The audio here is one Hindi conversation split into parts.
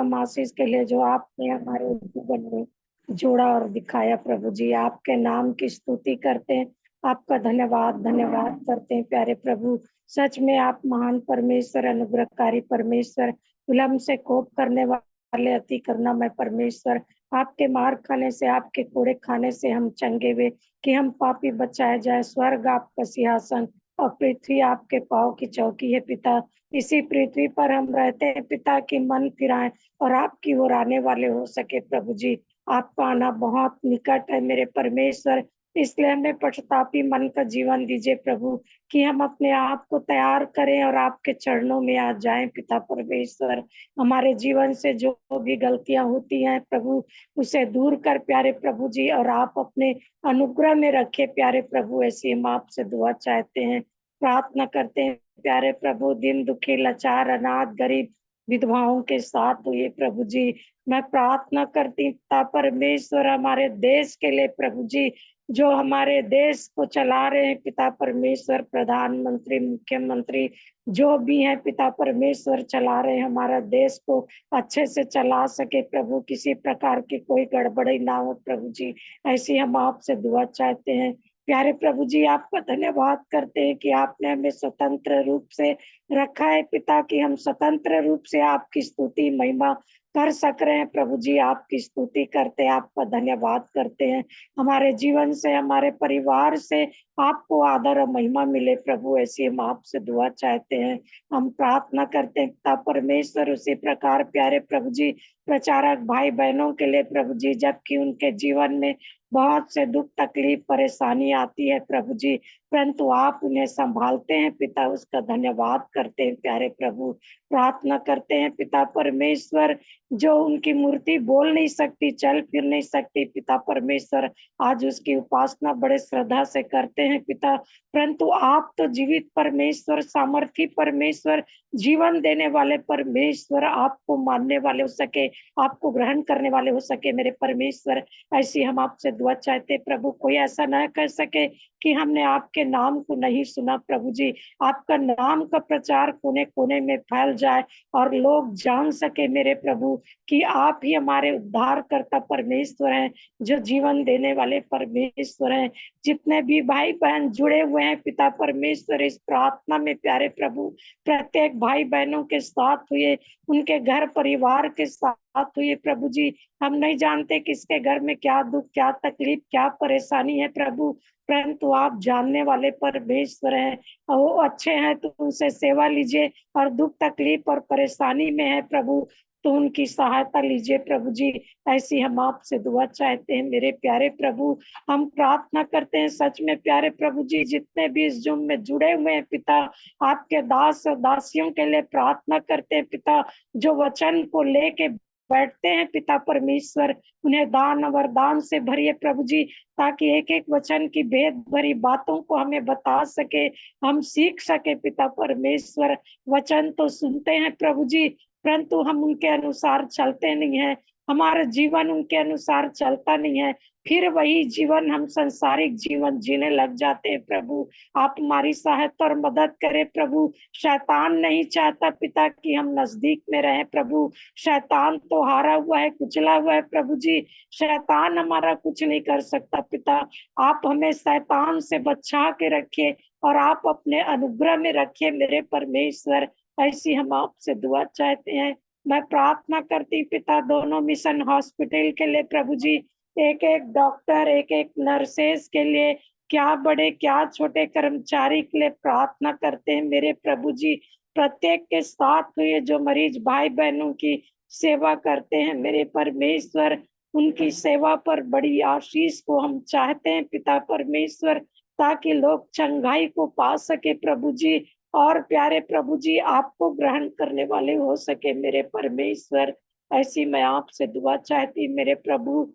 उत्तम आशीष के लिए जो आपने हमारे जीवन में जोड़ा और दिखाया प्रभु जी। आपके नाम की स्तुति करते हैं, आपका धन्यवाद धन्यवाद करते हैं प्यारे प्रभु। सच में आप महान परमेश्वर, अनुग्रहकारी परमेश्वर, विलम्ब से कोप करने वाले, अति करुणामय परमेश्वर। आपके मार खाने से, आपके कोड़े खाने से हम चंगे हुए कि हम पापी बचाए जाए। स्वर्ग आपका सिंहासन और पृथ्वी आपके पाँव की चौकी है पिता। इसी पृथ्वी पर हम रहते हैं पिता, की मन फिराएं और आपकी ओर आने वाले हो सके प्रभु जी। आपका आना बहुत निकट है मेरे परमेश्वर, इसलिए हमें पश्चातापी मन का जीवन दीजिए प्रभु, कि हम अपने आप को तैयार करें और आपके चरणों में आ जाएं पिता परमेश्वर। हमारे जीवन से जो भी गलतियां होती हैं प्रभु, उसे दूर कर प्यारे प्रभु जी, और आप अपने अनुग्रह में रखे प्यारे प्रभु। ऐसी हम आपसे दुआ चाहते हैं, प्रार्थना करते हैं प्यारे प्रभु। दिन दुखी, लाचार, अनाथ, गरीब, विधवाओं के साथ हुए प्रभु जी। मैं प्रार्थना करती पिता परमेश्वर हमारे देश के लिए प्रभु जी, जो हमारे देश को चला रहे हैं पिता परमेश्वर, प्रधानमंत्री, मुख्यमंत्री, जो भी है पिता परमेश्वर चला रहे हैं, हमारा देश को अच्छे से चला सके प्रभु, किसी प्रकार की कोई गड़बड़ी ना हो प्रभु जी। ऐसी हम आपसे दुआ चाहते हैं प्यारे प्रभु जी। आपका धन्यवाद करते हैं कि आपने हमें स्वतंत्र रूप से रखा है पिता, कि हम स्वतंत्र रूप से आपकी स्तुति महिमा कर सक रहे हैं प्रभु जी। आपकी स्तुति करते हैं, आपका धन्यवाद करते हैं। हमारे जीवन से, हमारे परिवार से आपको आदर और महिमा मिले प्रभु, ऐसी हम आपसे दुआ चाहते हैं। हम प्रार्थना करते हैं पिता परमेश्वर उसी प्रकार प्यारे प्रभु जी, प्रचारक भाई बहनों के लिए प्रभु जी, जबकि उनके जीवन में बहुत से दुख तकलीफ परेशानी आती है प्रभु जी, परंतु आप उन्हें संभालते हैं पिता, उसका धन्यवाद करते हैं प्यारे प्रभु। प्रार्थना करते हैं पिता परमेश्वर, जो उनकी मूर्ति बोल नहीं सकती, चल फिर नहीं सकती पिता परमेश्वर, आज उसकी उपासना बड़े श्रद्धा से करते हैं पिता, परंतु आप तो जीवित परमेश्वर, सामर्थी परमेश्वर, जीवन देने वाले परमेश्वर, आपको मानने वाले हो सके, आपको ग्रहण करने वाले हो सके मेरे परमेश्वर। ऐसी हम आपसे दुआ चाहते प्रभु, कोई ऐसा न कर सके कि हमने आपके नाम को नहीं सुना प्रभु जी। आपका नाम का प्रचार कोने कोने में फैल जाए और लोग जान सके मेरे प्रभु, कि आप ही हमारे उद्धार करता परमेश्वर हैं, जो जीवन देने वाले परमेश्वर हैं। जितने भी भाई बहन जुड़े हुए हैं पिता परमेश्वर इस प्रार्थना में प्यारे प्रभु, प्रत्येक भाई बहनों के साथ हुए, उनके घर परिवार के साथ हुए प्रभु जी। हम नहीं जानते किसके घर में क्या दुख, क्या तकलीफ, क्या परेशानी है प्रभु, परंतु आप जानने वाले परमेश्वर हैं और वो अच्छे हैं, तो उनसे सेवा लीजिए। और दुख तकलीफ और परेशानी में है प्रभु, तो उनकी सहायता लीजिए प्रभु जी। ऐसी हम आपसे दुआ चाहते हैं मेरे प्यारे प्रभु। हम प्रार्थना करते हैं सच में प्यारे प्रभु जी, जितने भी इस जुम में जुड़े हुए हैं पिता, आपके दास और दासियों के लिए प्रार्थना करते हैं पिता, जो वचन को लेके बैठते हैं पिता परमेश्वर, उन्हें दान वरदान से भरिए प्रभु जी, ताकि एक एक वचन की भेद भरी बातों को हमें बता सके, हम सीख सके पिता परमेश्वर। वचन तो सुनते हैं प्रभु जी, परंतु हम उनके अनुसार चलते नहीं है, हमारा जीवन उनके अनुसार चलता नहीं है, फिर वही जीवन हम संसारिक जीवन जीने लग जाते हैं प्रभु। आप हमारी सहायता और मदद करें प्रभु। शैतान नहीं चाहता पिता कि हम नजदीक में रहें प्रभु, शैतान तो हारा हुआ है, कुचला हुआ है प्रभु जी, शैतान हमारा कुछ नहीं कर सकता पिता। आप हमें शैतान से बचा के रखिए और आप अपने अनुग्रह में रखिए मेरे परमेश्वर। ऐसी हम आपसे दुआ चाहते हैं। मैं प्रार्थना करती पिता दोनों मिशन हॉस्पिटल के लिए प्रभु जी, एक एक डॉक्टर, एक एक नर्सेस के लिए, क्या बड़े क्या छोटे कर्मचारी के लिए प्रार्थना करते हैं मेरे प्रभु जी। प्रत्येक के साथ हुए जो मरीज भाई बहनों की सेवा करते हैं मेरे परमेश्वर, उनकी सेवा पर बड़ी आशीष को हम चाहते हैं पिता परमेश्वर, ताकि लोग चंगाई को पा सके प्रभु जी, और प्यारे प्रभु जी आपको ग्रहण करने वाले हो सके मेरे परमेश्वर। ऐसी मैं आपसे दुआ चाहती मेरे प्रभु।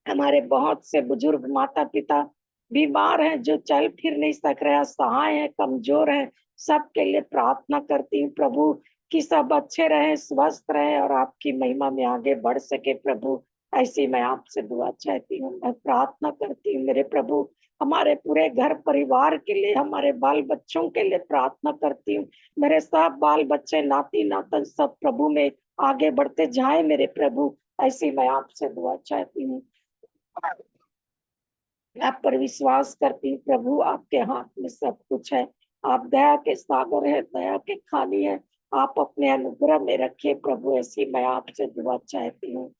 हमारे बहुत से बुजुर्ग माता पिता बीमार हैं, जो चल फिर नहीं सक रहे, असहाय हैं, कमजोर हैं, सबके लिए प्रार्थना करती हूँ प्रभु, कि सब अच्छे रहे, स्वस्थ रहे और आपकी महिमा में आगे बढ़ सके प्रभु। ऐसी मैं आपसे दुआ चाहती हूँ, मैं प्रार्थना करती हूँ मेरे प्रभु। हमारे पूरे घर परिवार के लिए, हमारे बाल बच्चों के लिए प्रार्थना करती हूँ। मेरे सब बाल बच्चे, नाती नातन सब प्रभु में आगे बढ़ते जाए मेरे प्रभु, ऐसी मैं आपसे दुआ चाहती हूँ। आप पर विश्वास करती हूँ प्रभु, आपके हाथ में सब कुछ है। आप दया के सागर है, दया के खानी है। आप अपने अनुग्रह में रखिए प्रभु, ऐसी मैं आपसे दुआ चाहती हूँ।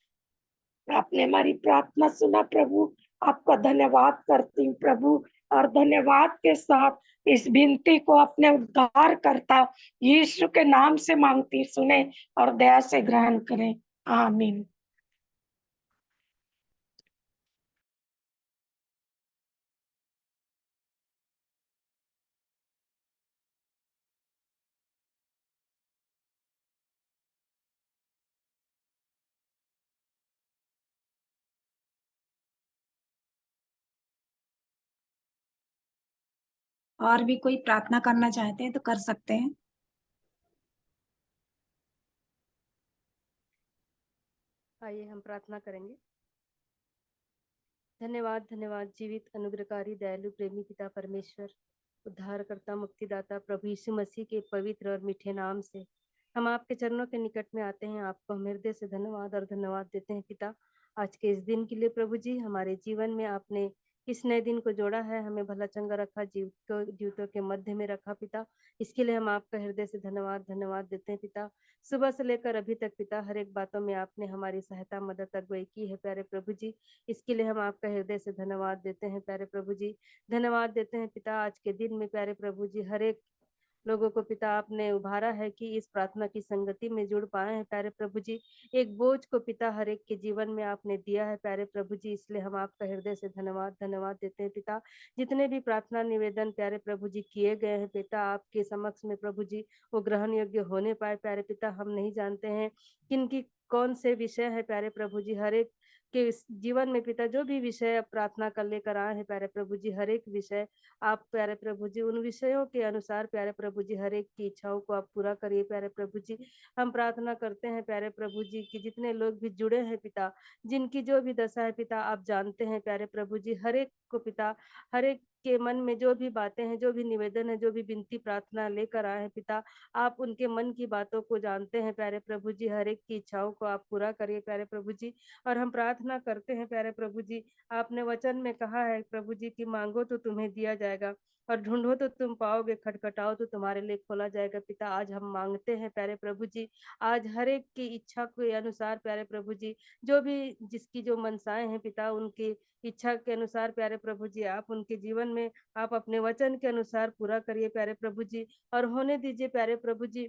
आपने हमारी प्रार्थना सुना प्रभु, आपका धन्यवाद करती हूँ प्रभु। और धन्यवाद के साथ इस विनती को अपने उद्धार करता यीशु के नाम से मांगती, सुने और दया से ग्रहण करें। आमीन। और भी कोई प्रार्थना करना चाहते हैं तो कर सकते हैं। आइए हम प्रार्थना करेंगे। धन्यवाद धन्यवाद जीवित अनुग्रहकारी दयालु प्रेमी पिता परमेश्वर, उद्धारकर्ता मुक्तिदाता प्रभु यीशु मसीह के पवित्र और मीठे नाम से हम आपके चरणों के निकट में आते हैं। आपको हम हृदय से धन्यवाद और धन्यवाद देते हैं पिता, आज के इस दिन के लिए। प्रभु जी, हमारे जीवन में आपने इस नए दिन को जोड़ा है, हमें भला चंगा रखा, जीवितों के मध्य में रखा पिता। इसके लिए हम आपका हृदय से धन्यवाद धन्यवाद देते हैं पिता। सुबह से लेकर अभी तक पिता, हर एक बातों में आपने हमारी सहायता मदद अगुवाई की है प्यारे प्रभु जी। इसके लिए हम आपका हृदय से धन्यवाद देते हैं प्यारे प्रभु जी। धन्यवाद देते हैं पिता, आज के दिन में प्यारे प्रभु जी हर एक लोगों को पिता आपने उभारा है कि इस प्रार्थना की संगति में जुड़ पाए हैं प्यारे प्रभु जी। एक बोझ को पिता हर एक के जीवन में आपने दिया है प्यारे प्रभु जी, इसलिए हम आपका हृदय से धन्यवाद धन्यवाद देते हैं पिता। जितने भी प्रार्थना निवेदन प्यारे प्रभु जी किए गए हैं पिता आपके समक्ष में प्रभु जी, वो ग्रहण योग्य होने पाए प्यारे पिता। हम नहीं जानते हैं किनकी कौन से विषय है प्यारे प्रभु जी, हर एक के जीवन में पिता जो भी विषय प्रार्थना कर लेकर आए हैं प्यारे प्रभु जी, हर एक विषय आप प्यारे प्रभु जी उन विषयों के अनुसार प्यारे प्रभु जी हर एक की इच्छाओं को आप पूरा करिए प्यारे प्रभु जी। हम प्रार्थना करते हैं प्यारे प्रभु जी कि जितने लोग भी जुड़े हैं पिता, जिनकी जो भी दशा है पिता आप जानते हैं प्यारे प्रभु जी, हर एक को पिता, हर एक के मन में जो भी बातें हैं, जो भी निवेदन है, जो भी विनती प्रार्थना लेकर आए हैं पिता, आप उनके मन की बातों को जानते हैं प्यारे प्रभु जी, हर एक की इच्छाओं को आप पूरा करिए प्यारे प्रभु जी। और हम प्रार्थना करते हैं प्यारे प्रभु जी, आपने वचन में कहा है प्रभु जी कि मांगो तो तुम्हें दिया जाएगा और ढूंढो तो तुम पाओगे, खटखटाओ तो तुम्हारे लिए खोला जाएगा पिता। आज हम मांगते हैं प्यारे प्रभु जी, आज हर एक की इच्छा के अनुसार प्यारे प्रभु जी, जो भी जिसकी जो मनसाएं हैं पिता, उनकी इच्छा के अनुसार प्यारे प्रभु जी आप उनके जीवन में आप अपने वचन के अनुसार पूरा करिए प्यारे प्रभु जी। और होने दीजिए प्यारे प्रभु जी,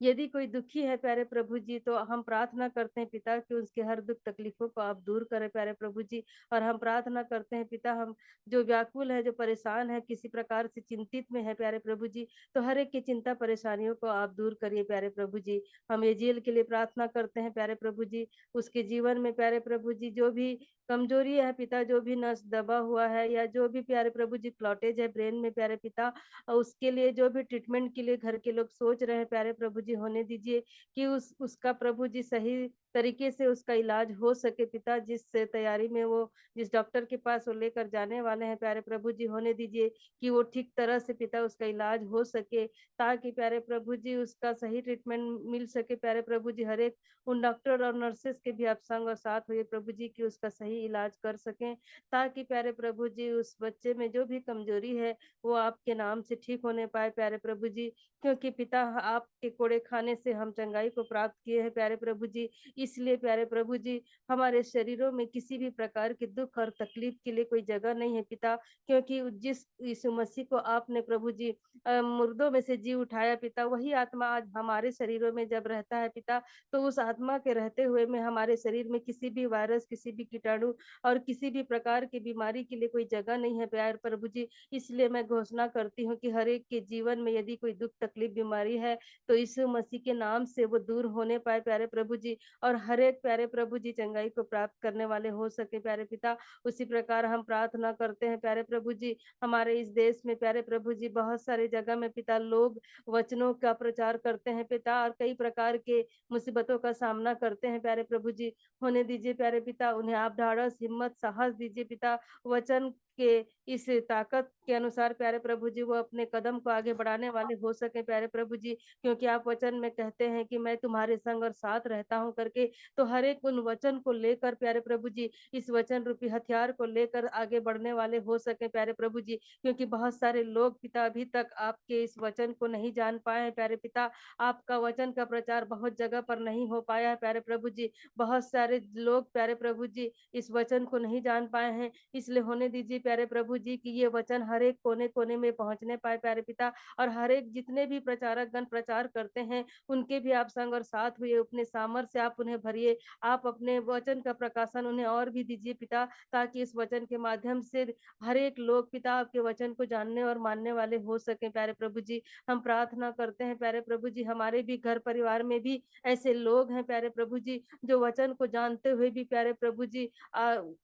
यदि कोई दुखी है प्यारे प्रभु जी, तो हम प्रार्थना करते हैं पिता कि उसके हर दुख तकलीफों को आप दूर करें प्यारे प्रभु जी। और हम प्रार्थना करते हैं पिता, हम जो व्याकुल है, जो परेशान है, किसी प्रकार से चिंतित में है प्यारे प्रभु जी, तो हर एक की चिंता परेशानियों को आप दूर करिए प्यारे प्रभु जी। हम एजेल के लिए प्रार्थना करते हैं प्यारे प्रभु जी, उसके जीवन में प्यारे प्रभु जी जो भी कमजोरी है पिता, जो भी नस दबा हुआ है या जो भी प्यारे प्रभु जी क्लॉटेज है ब्रेन में प्यारे पिता, और उसके लिए जो भी ट्रीटमेंट के लिए घर के लोग सोच रहे हैं प्यारे प्रभु जी, होने दीजिए कि उसका प्रभु जी सही तरीके से उसका इलाज हो सके पिता। जिस तैयारी में वो, जिस डॉक्टर के पास वो लेकर जाने वाले हैं प्यारे प्रभु जी, होने दीजिए कि वो ठीक तरह से पिता उसका इलाज हो सके, ताकि प्यारे प्रभु जी उसका सही ट्रीटमेंट मिल सके प्यारे प्रभु जी। हर एक उन डॉक्टर और नर्सेस के भी आप संग और साथ हुए प्रभु जी कि उसका सही इलाज कर सकें, ताकि प्यारे प्रभु जी उस बच्चे में जो भी कमजोरी है वो आपके नाम से ठीक होने पाए प्यारे प्रभु जी। क्योंकि पिता आपके कोड़े खाने से हम चंगाई को प्राप्त किए हैं प्यारे प्रभु जी, इसलिए प्यारे प्रभु जी हमारे शरीरों में किसी भी प्रकार के दुख और तकलीफ के लिए कोई जगह नहीं है पिता। क्योंकि जिस यीशु मसीह को आपने प्रभु जी मुर्दों में से जी उठाया पिता, वही आत्मा आज हमारे शरीरों में जब रहता है पिता, तो उस आत्मा के रहते हुए में हमारे शरीर में किसी भी वायरस, किसी भी कीटाणु और किसी भी प्रकार की बीमारी के लिए कोई जगह नहीं है प्यारे प्रभु जी। इसलिए मैं घोषणा करती हूँ कि हर एक के जीवन में यदि कोई दुख तकलीफ बीमारी है, तो यीशु मसीह के नाम से वो दूर होने पाए प्यारे प्रभु जी, और हर एक प्यारे प्रभु जी चंगाई को प्राप्त करने वाले हो सके प्यारे पिता। उसी प्रकार हम प्रार्थना करते हैं प्यारे प्रभु जी, हमारे इस देश में प्यारे प्रभु जी बहुत सारे जगह में पिता लोग वचनों का प्रचार करते हैं पिता, और कई प्रकार के मुसीबतों का सामना करते हैं प्यारे प्रभु जी। होने दीजिए प्यारे पिता, उन्हें आप ढाढ़स, हिम्मत, साहस दीजिए पिता, वचन आपके इस ताकत के अनुसार प्यारे प्रभु जी वो अपने कदम को आगे बढ़ाने वाले हो सके प्यारे प्रभु जी, क्योंकि आप वचन में कहते हैं कि मैं तुम्हारे संग और साथ रहता हूँ करके। तो हर एक उन वचन को लेकर प्यारे प्रभु जी, इस वचन रूपी हथियार को लेकर आगे बढ़ने वाले हो सके प्यारे प्रभु जी, क्योंकि बहुत सारे लोग पिता अभी तक आपके इस वचन को नहीं जान पाए हैं प्यारे पिता। आपका वचन का प्रचार बहुत जगह पर नहीं हो पाया है प्यारे प्रभु जी। बहुत सारे लोग प्यारे प्रभु जी इस वचन को नहीं जान पाए हैं, इसलिए होने दीजिए प्यारे प्रभु जी कि ये वचन हर एक कोने कोने में पहुंचने पाए प्यारे पिता। और हर एक जितने भी प्रचारक गण प्रचार करते हैं उनके भी आप संग और साथ हुए, अपने सामर्थ्य से आप उन्हें भरिए। आप अपने वचन का प्रकाशन उन्हें और भी दीजिए पिता, ताकि इस वचन के माध्यम से हर एक लोग पिता आपके वचन को जानने और मानने वाले हो सके प्यारे प्रभु जी। हम प्रार्थना करते हैं प्यारे प्रभु जी, हमारे भी घर परिवार में भी ऐसे लोग हैं प्यारे प्रभु जी, जो वचन को जानते हुए भी प्यारे प्रभु जी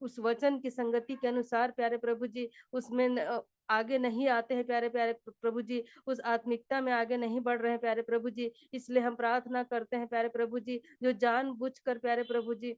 उस वचन की संगति के अनुसार प्यारे प्रभु जी उसमें आगे नहीं आते हैं प्यारे प्यारे प्रभु जी, उस आत्मिकता में आगे नहीं बढ़ रहे हैं प्यारे प्रभु जी। इसलिए हम प्रार्थना करते हैं प्यारे प्रभु जी, जो जानबूझकर प्यारे प्रभु जी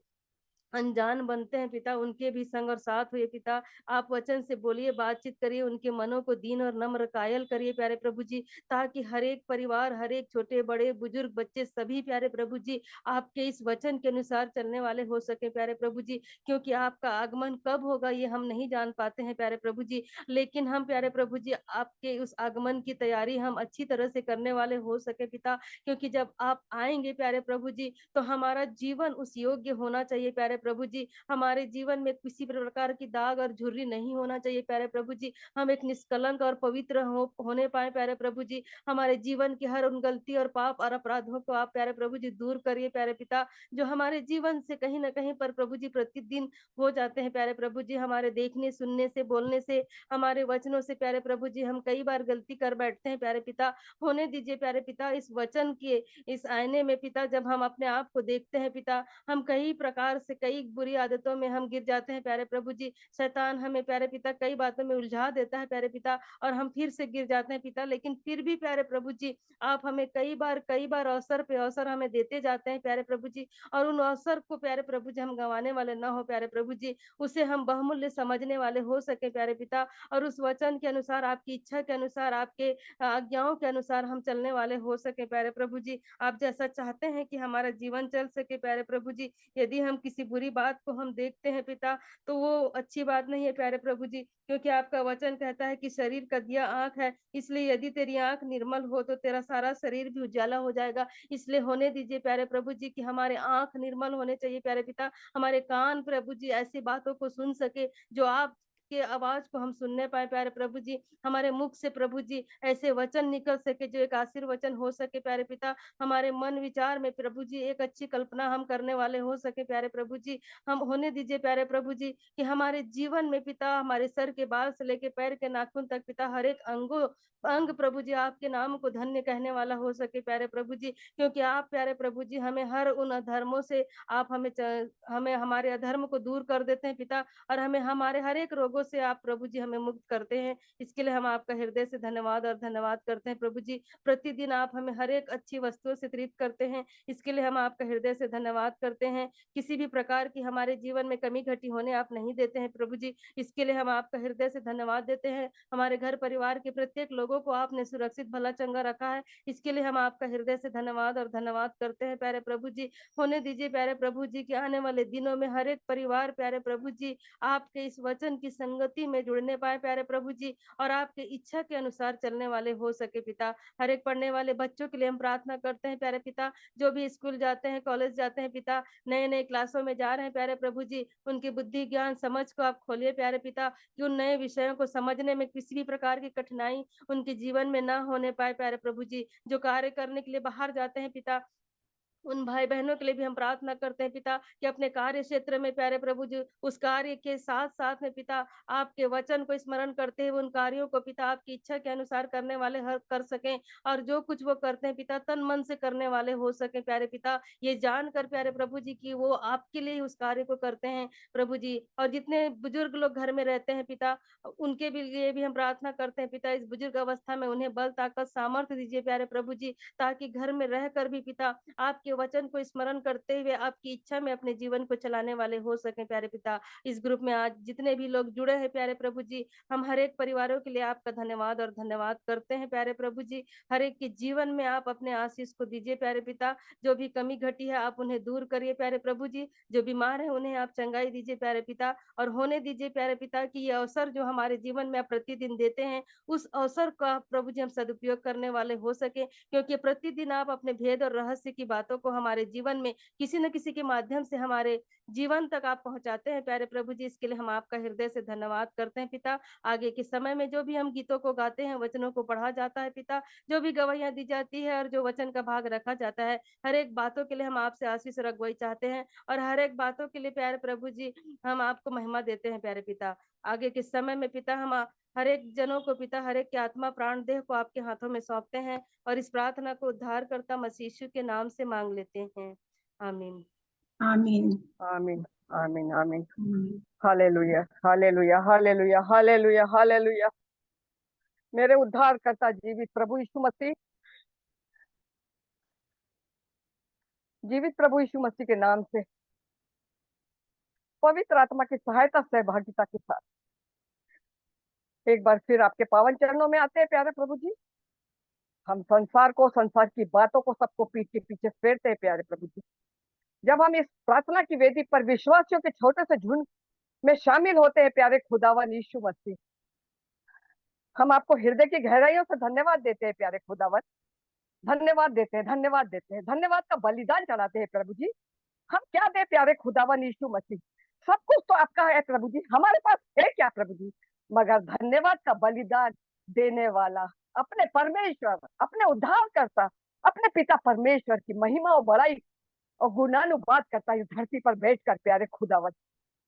अनजान बनते हैं पिता, उनके भी संग और साथ हुए पिता। आप वचन से बोलिए, बातचीत करिए, उनके मनों को दीन और नम्र कायल करिए प्यारे प्रभु जी, ताकि हर एक परिवार, हर एक छोटे बड़े बुजुर्ग बच्चे सभी प्यारे प्रभु जी आपके इस वचन के अनुसार चलने वाले हो सके प्यारे प्रभु जी। क्योंकि आपका आगमन कब होगा ये हम नहीं जान पाते हैं प्यारे प्रभु जी, लेकिन हम प्यारे प्रभु जी आपके उस आगमन की तैयारी हम अच्छी तरह से करने वाले हो सके पिता। क्योंकि जब आप आएंगे प्यारे प्रभु जी, तो हमारा जीवन उस योग्य होना चाहिए प्यारे प्रभु जी। हमारे जीवन में किसी प्रकार की दाग और झुर्री नहीं होना चाहिए प्यारे प्रभु जी। हम एक निष्कलंक और पवित्र होने पाए प्यारे प्रभु जी। हमारे जीवन की हर उन गलती और पाप और अपराधों को आप प्यारे प्रभु जी दूर करिए प्यारे पिता, जो हमारे जीवन से कहीं ना कहीं पर प्रभु जी प्रतिदिन हो जाते हैं प्यारे प्रभु जी। हमारे देखने, सुनने से, बोलने से, हमारे वचनों से प्यारे प्रभु जी हम कई बार गलती कर बैठते हैं प्यारे पिता। होने दीजिए प्यारे पिता, इस वचन के इस आईने में पिता जब हम अपने आप को देखते हैं पिता, हम कई प्रकार से कई बुरी आदतों में हम गिर जाते हैं प्यारे प्रभु जी। शैतान हमें प्यारे पिता कई बातों में उलझा देता है प्यारे पिता, और हम फिर से गिर जाते हैं पिता। लेकिन फिर भी प्यारे प्रभु जी आप हमें कई बार अवसर पे अवसर हमें देते जाते हैं प्यारे प्रभु जी, और उन अवसर को प्यारे प्रभु जी हम गंवाने वाले ना हो प्यारे प्रभु जी, उसे हम बहुमूल्य समझने वाले हो सके प्यारे पिता। और उस वचन के अनुसार, आपकी इच्छा के अनुसार, आपके आज्ञाओं के अनुसार हम चलने वाले हो सके प्यारे प्रभु जी। आप जैसा चाहते हैं कि हमारा जीवन चल सके प्यारे प्रभु जी। यदि हम किसी बुरी बात को हम देखते हैं पिता, तो वो अच्छी बात नहीं है प्यारे प्रभु जी, क्योंकि आपका वचन कहता है कि शरीर का दिया आंख है। इसलिए यदि तेरी आंख निर्मल हो तो तेरा सारा शरीर भी उजाला हो जाएगा। इसलिए होने दीजिए प्यारे प्रभु जी कि हमारे आंख निर्मल होने चाहिए प्यारे पिता, हमारे कान प्रभु जी ऐसी बातों को सुन सके जो आप के आवाज को हम सुनने पाए प्यारे प्रभु जी। हमारे मुख से प्रभु जी ऐसे वचन निकल सके जो एक आशीर्वचन हो सके प्यारे पिता। हमारे मन विचार में प्रभु जी एक अच्छी कल्पना हम करने वाले हो सके प्यारे प्रभु जी। हम होने दीजिए प्यारे प्रभु जी कि हमारे जीवन में पिता, हमारे सर के बाल से लेके पैर के नाखून तक पिता, हर एक अंग प्रभु जी आपके नाम को धन्य कहने वाला हो सके प्यारे प्रभु जी। क्योंकि आप प्यारे प्रभु जी हमें हर उन अधर्मों से आप हमें हमारे अधर्म को दूर कर देते हैं पिता, और हमें हमारे हर एक रोगों से आप प्रभु जी हमें मुक्त करते हैं। इसके लिए हम आपका हृदय से धन्यवाद और धन्यवाद करते हैं प्रभु जी। प्रतिदिन आप हमें हर एक अच्छी वस्तुओं से तृप्त करते हैं, इसके लिए हम आपका हृदय से धन्यवाद करते हैं। किसी भी प्रकार की हमारे जीवन में कमी घटी होने आप नहीं देते हैं प्रभु जी, इसके लिए हम आपका हृदय से धन्यवाद देते हैं। हमारे घर परिवार के प्रत्येक लोगों को आपने सुरक्षित भला चंगा रखा है, इसके लिए हम आपका हृदय से धन्यवाद और धन्यवाद करते हैं प्यारे प्रभु जी। होने दीजिए प्यारे प्रभु जी कि आने वाले दिनों में हर एक परिवार प्यारे प्रभु जी आपके इस वचन की संगति में जुड़ने पाए प्यारे प्रभु जी, और आपके इच्छा के अनुसार चलने वाले हो सके पिता। हर एक पढ़ने वाले बच्चों के लिए हम प्रार्थना करते हैं प्यारे पिता, जो भी स्कूल जाते हैं, कॉलेज जाते हैं पिता, नए नए क्लासों में जा रहे हैं प्यारे प्रभु जी, उनकी बुद्धि ज्ञान समझ को आप खोलिए प्यारे पिता, कि उन नए विषयों को समझने में किसी भी प्रकार की कठिनाई उनके जीवन में ना होने पाए प्यारे प्रभु जी। जो कार्य करने के लिए बाहर जाते हैं पिता, उन भाई बहनों के लिए भी हम प्रार्थना करते हैं पिता, कि अपने कार्य क्षेत्र में प्यारे प्रभु जी उस कार्य के साथ साथ में पिता आपके वचन को स्मरण करते हुए उन कार्यों को पिता आपकी इच्छा के अनुसार करने वाले हर कर सकें, और जो कुछ वो करते हैं पिता तन मन से करने वाले हो सके प्यारे पिता। ये जानकर प्यारे प्रभु जी की वो आपके लिए उस कार्य को करते हैं प्रभु जी। और जितने बुजुर्ग लोग घर में रहते हैं पिता, उनके भी लिए भी हम प्रार्थना करते हैं पिता, इस बुजुर्ग अवस्था में उन्हें बल ताकत सामर्थ्य दीजिए प्यारे प्रभु जी, ताकि घर में रहकर भी पिता आपकी आपके वचन को स्मरण करते हुए आपकी इच्छा में अपने जीवन को चलाने वाले हो सके प्यारे पिता। इस ग्रुप में आज जितने भी लोग जुड़े हैं प्यारे प्रभु जी, हम हर एक परिवारों के लिए आपका धन्यवाद और धन्यवाद करते हैं प्यारे प्रभु जी। हर एक के जीवन में आप अपने आशीष को दीजिए प्यारे पिता। जो भी कमी घटी है आप उन्हें दूर करिए प्यारे प्रभु जी। जो बीमार है उन्हें आप चंगाई दीजिए प्यारे पिता, और होने दीजिए प्यारे पिता कि ये अवसर जो हमारे जीवन में आप प्रतिदिन देते हैं, उस अवसर का प्रभु जी हम सदुपयोग करने वाले हो सके, क्योंकि प्रतिदिन आप अपने भेद और रहस्य की बातों को हमारे जीवन में किसी न किसी के माध्यम से हमारे जीवन तक आप पहुंचाते हैं प्यारे प्रभु जी। इसके लिए हम आपका हृदय से धन्यवाद करते हैं पिता। आगे के समय में जो भी हम गीतों को गाते हैं, वचनों को पढ़ा जाता है पिता, जो भी गवाहियां दी जाती है और जो वचन का भाग रखा जाता है, हर एक बातों के लिए हम आपसे आशीष और अगुवाई चाहते हैं, और हर एक बातों के लिए प्यारे प्रभु जी हम आपको महिमा देते हैं प्यारे पिता। आगे के समय में पिता हम हर एक जनों को पिता, हर एक की आत्मा प्राण देह को आपके हाथों में सौंपते हैं, और इस प्रार्थना को उद्धारकर्ता मसीह यीशु के नाम से मांग लेते हैं, आमीन। आमीन। आमीन आमीन आमीन। आमीन। Hallelujah hallelujah hallelujah hallelujah hallelujah. मेरे उद्धारकर्ता जीवित प्रभु यीशु मसीह, जीवित प्रभु यीशु मसीह के नाम से पवित्र आत्मा की सहायता सहभागिता के साथ एक बार फिर आपके पावन चरणों में आते हैं प्यारे प्रभु जी। हम संसार को, संसार की बातों को, सबको पीठ के पीछे फेरते हैं प्यारे प्रभु जी। जब हम इस प्रार्थना की वेदी पर विश्वासियों के छोटे से झुंड में शामिल होते हैं प्यारे खुदावन यीशु मसीह, हम आपको हृदय की गहराइयों से धन्यवाद देते हैं प्यारे खुदावन। धन्यवाद देते हैं, धन्यवाद देते हैं, धन्यवाद का बलिदान चढ़ाते हैं प्रभु जी। हम क्या दे प्यारे खुदावन यीशु मसीह, सब कुछ तो आपका है प्रभु जी, हमारे पास है क्या प्रभु जी, मगर धन्यवाद का बलिदान देने वाला अपने परमेश्वर, अपने उद्धारकर्ता, अपने पिता परमेश्वर की महिमा और बड़ाई और गुणानुवाद करता है धरती पर बैठकर प्यारे खुदावन।